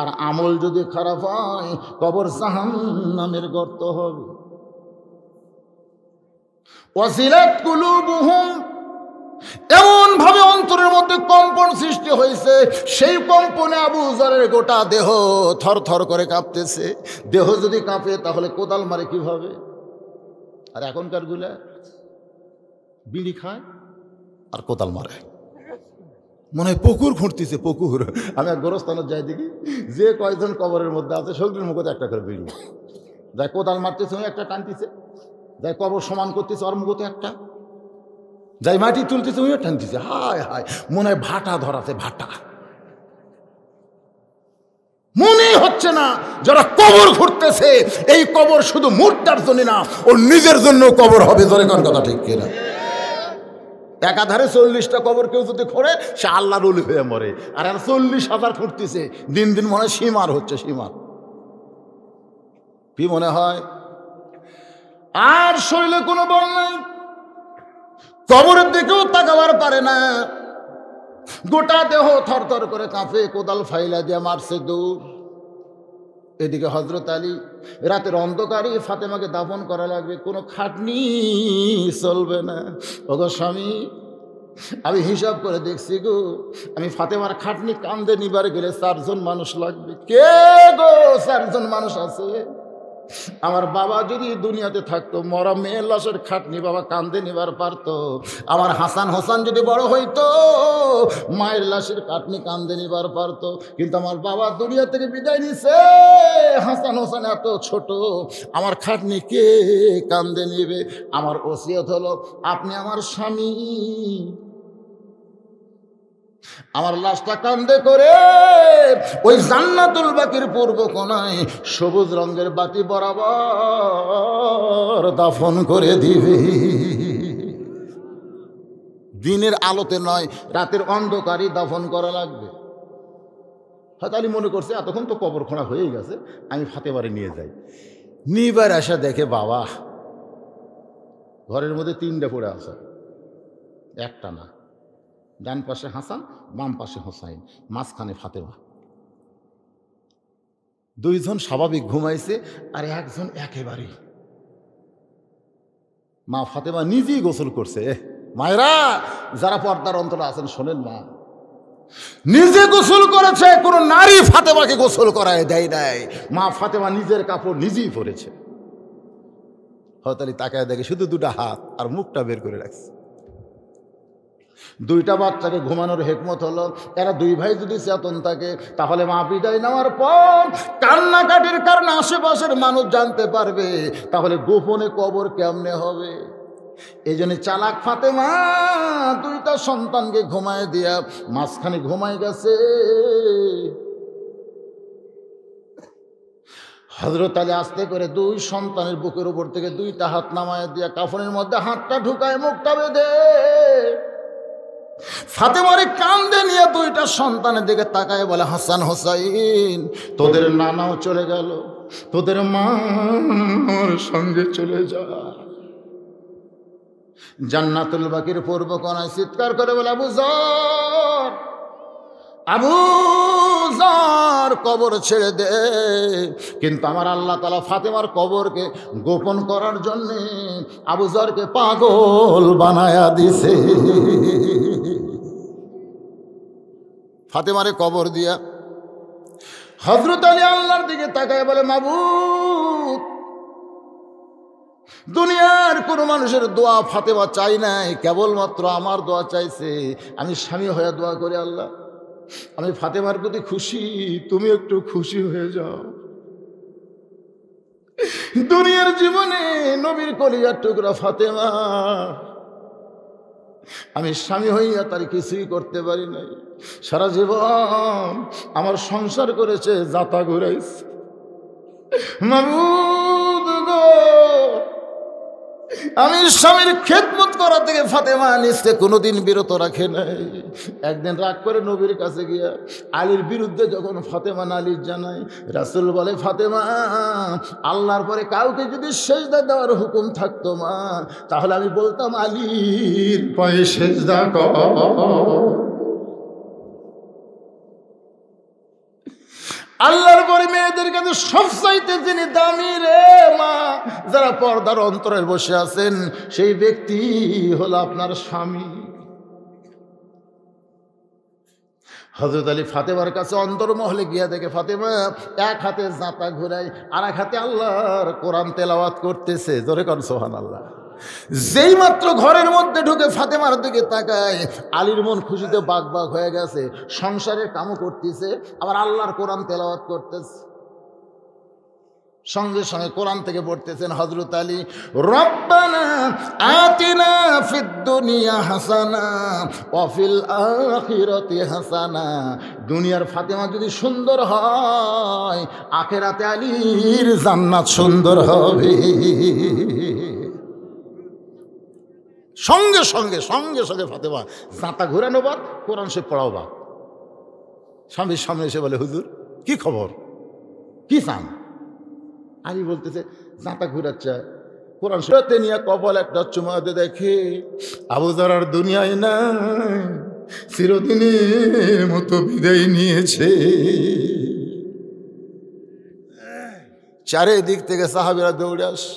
আর আমল যদি খারাপ হয়, কবর জাহান্নামের গর্ত হবে। ওয়াসিলাত কুলুবুহুম, এমন ভাবে অন্তরের মধ্যে কম্পন সৃষ্টি হয়েছে, সেই কম্পনে আবু যরের গোটা দেহ থরথর করে কাঁপতেছে। দেহ যদি কাঁপে তাহলে কোদাল মারে কিভাবে? আর এখনকার গুলা বিড়ি খায় আর কোদাল মারে, মনে হয় পুকুর খুঁড়তেছে পুকুর। আমি এক গোরস্থানে যাই দেখি, যে কয়জন কবরের মধ্যে আছে সকলের মুখে একটা করে বিড়ি, যাই কোদাল মারতেছে ওই একটা টানতেছে, যাই কবর সমান করতেছে ওর মুখতে একটা, যাই মাটি তুলতেছে ওই টানতেছে। হায় হায়, মনে হয় ভাটা ধরাছে, ভাটা। মনে হচ্ছে না যারা কবর ঘুরতেছে, এই কবর শুধু মুর্দার জন্য না, ওর নিজের জন্য কবর হবে। ধরে কোন কথা ঠিক কিনা? একাধারে 40টা কবর কেউ যদি খোঁড়ে, সে আল্লাহর ওলি হয়ে মরে। আর 40,000 খুঁড়তেছে, দিন দিন মনে হয় সীমার হচ্ছে, সীমার। কি মনে হয়? আর শরীরে কোনো বল নাই, কবরের দিকেও তাকাবার পারে না, গোটা দেহ থরথর করে কাঁপে। কোদাল ফাইলা দিয়ে মারছে দূর। এদিকে হযরত আলী, রাতের অন্ধকারে ফাতেমাকে দাফন করা লাগবে, কোনো খাটনি চলবে না। ওগো স্বামী, আমি হিসাব করে দেখছি গো, আমি ফাতেমার খাটনি কান্দে নিবার গেলে 4 জন মানুষ লাগবে। কে গো? 4 জন মানুষ আছে। আমার বাবা যদি দুনিয়াতে থাকতো, মরা মেয়ের লাশের খাটনি বাবা কান্দে নিবার পারতো। আমার হাসান হোসেন যদি বড় হইতো, মায়ের লাশের খাটনি কান্দে নিবার পারতো। কিন্তু আমার বাবা দুনিয়া থেকে বিদায় নিছে, হাসান হোসেন এত ছোট, আমার খাটনি কে কান্দে নিবে? আমার ওসিয়ত হলো, আপনি আমার স্বামী, আমার লাশটা কান্দে করে ওই জান্নাতুল বাকির পূর্ব কোণায় সবুজ রঙের বাতি বরাবর দাফন করে দিবে। দিনের আলোতে নয়, রাতের অন্ধকারই দাফন করা লাগবে। হয়তো আলী মনে করছে এতক্ষণ তো কবর খোঁড়া হয়ে গেছে, আমি ফাতেমারে নিয়ে যাই। নিবার আসা দেখে বাবা ঘরের মধ্যে 3টে পড়ে আছে, একটা না। ডান পাশে হাসান, বাম পাশে হোসাইন, মাঝখানে ফাতেমা। 2 জন স্বাভাবিক ঘুমাইছে আর 1 জন একেবারে। মা ফাতেমা নিজেই গোসল করছে। মায়েরা যারা পর্দার অন্তরে আছেন শোনেন, মা নিজে গোসল করেছে, কোন নারী ফাতেমাকে গোসল করায় দেয় নাই। মা ফাতেমা নিজের কাপড় নিজেই পরেছে। হযরত আলী তাকায় দেখে শুধু দুটা হাত আর মুখটা বের করে রাখছে। দুইটা বাচ্চাকে ঘুমানোর হেকমত হলো, এরা দুই ভাই যদি চেতন থাকে তাহলে মা বিদায় নেওয়ার পর কান্নাকাটির কারণে আশেপাশের মানুষ জানতে পারবে, তাহলে গোপনে কবর কেমনে হবে। এই জন্য চালাক ফাতেমা দুইটা সন্তানকে ঘুমায় দিয়া মাঝখানে ঘুমায় গেছে। হযরত আলী আস্তে করে দুই সন্তানের বুকের উপর থেকে দুইটা হাত নামায় দিয়া কাফনের মধ্যে হাতটা ঢুকায় মুখটা বেঁধে ফাতেমারে কান্দে নিয়ে দুইটা সন্তানের দিকে তাকায় বলে, হাসান হোসাইন, তোদের নানাও চলে গেল, তোদের মার সঙ্গে চলে যা। জান্নাতুল বাকির পূর্ব কোনায় চিৎকার করে বলে, আবু যর, আবু যর, কবর ছেড়ে দে। কিন্তু আমার আল্লাহ তাআলা ফাতেমার কবরকে গোপন করার জন্যে আবু যরকে পাগল বানায়া দিছে। ফাতেমারে কবর দিয়া হযরত আলী আল্লাহর দিকে তাকায় বলে, মাবুদ, দুনিয়ার কোনো মানুষের দোয়া ফাতেমা চাই নাই, কেবলমাত্র আমার দোয়া চাইছে। আমি স্বামী হয়ে দোয়া করি, আল্লাহ আমি ফাতেমার প্রতি খুশি, তুমি একটু খুশি হয়ে যাও। দুনিয়ার জীবনে নবীর কলিজার টুকরা ফাতেমা, আমি স্বামী হইয়া তার কিছুই করতে পারি নাই। সারা জীবন আমার সংসার করেছে, যাতা ঘুরাইছে। মাবুদ গো, আমি স্বামীর খেদমত করা থেকে ফাতেমা নিজকে কোনোদিন বিরত রাখে নাই। একদিন রাগ করে নবীর কাছে গিয়া আলীর বিরুদ্ধে যখন ফাতেমা নালিশ জানায়, রাসূল বলে, ফাতেমা, আল্লাহর পরে কাউকে যদি সেজদা দেওয়ার হুকুম থাকতো মা, তাহলে আমি বলতাম আলীর পায়ে সেজদা কর। আল্লাহর পরে মেয়েদের কাছে সবচাইতে যিনি দামি রে মা, যারা পর্দার অন্তরে বসে আছেন, সেই ব্যক্তি হলো আপনার স্বামী। হযরত আলী ফাতেমার কাছে অন্তর্মহলে গিয়া দেখে ফাতেমা এক হাতে জাঁতা ঘুরাই, আর এক হাতে আল্লাহর কোরআন তেলাওয়াত করতেছে। জোরে কর সুবহানাল্লাহ। যেই মাত্র ঘরের মধ্যে ঢুকে ফাতেমার দিকে তাকায়, আলীর মন খুশিতে বাগ বাগ হয়ে গেছে। সংসারের কামও করতেছে, আবার আল্লাহর কোরআন তেলাওয়াত করতেছে। সঙ্গে সঙ্গে কোরআন থেকে পড়তেছেন হযরত আলী, রব্বানা আতিনা ফিদ দুনিয়া হাসানা ওয়া ফিল আখিরাতি হাসানা। দুনিয়ার ফাতেমা যদি সুন্দর হয়, আখিরাতে আলীর জান্নাত সুন্দর হবে। সঙ্গে সঙ্গে সঙ্গে সঙ্গে ফাতেমা জাঁতা ঘুরানো বাদ, কোরআন শরীফ পড়াও বাদ। স্বামীর সামনে এসে বলে, হুজুর কি খবর, কি চান? আলী বলতেছে, জাঁতা ঘুরাচ্ছে, কোরআন শরীফে নিয়ে কপাল একটা চুমা দিয়ে দেখে আবু যর আর দুনিয়ায় নাই, চিরদিনের মতো বিদায় নিয়েছে। চারিদিক থেকে সাহাবীরা দৌড়ে আসে।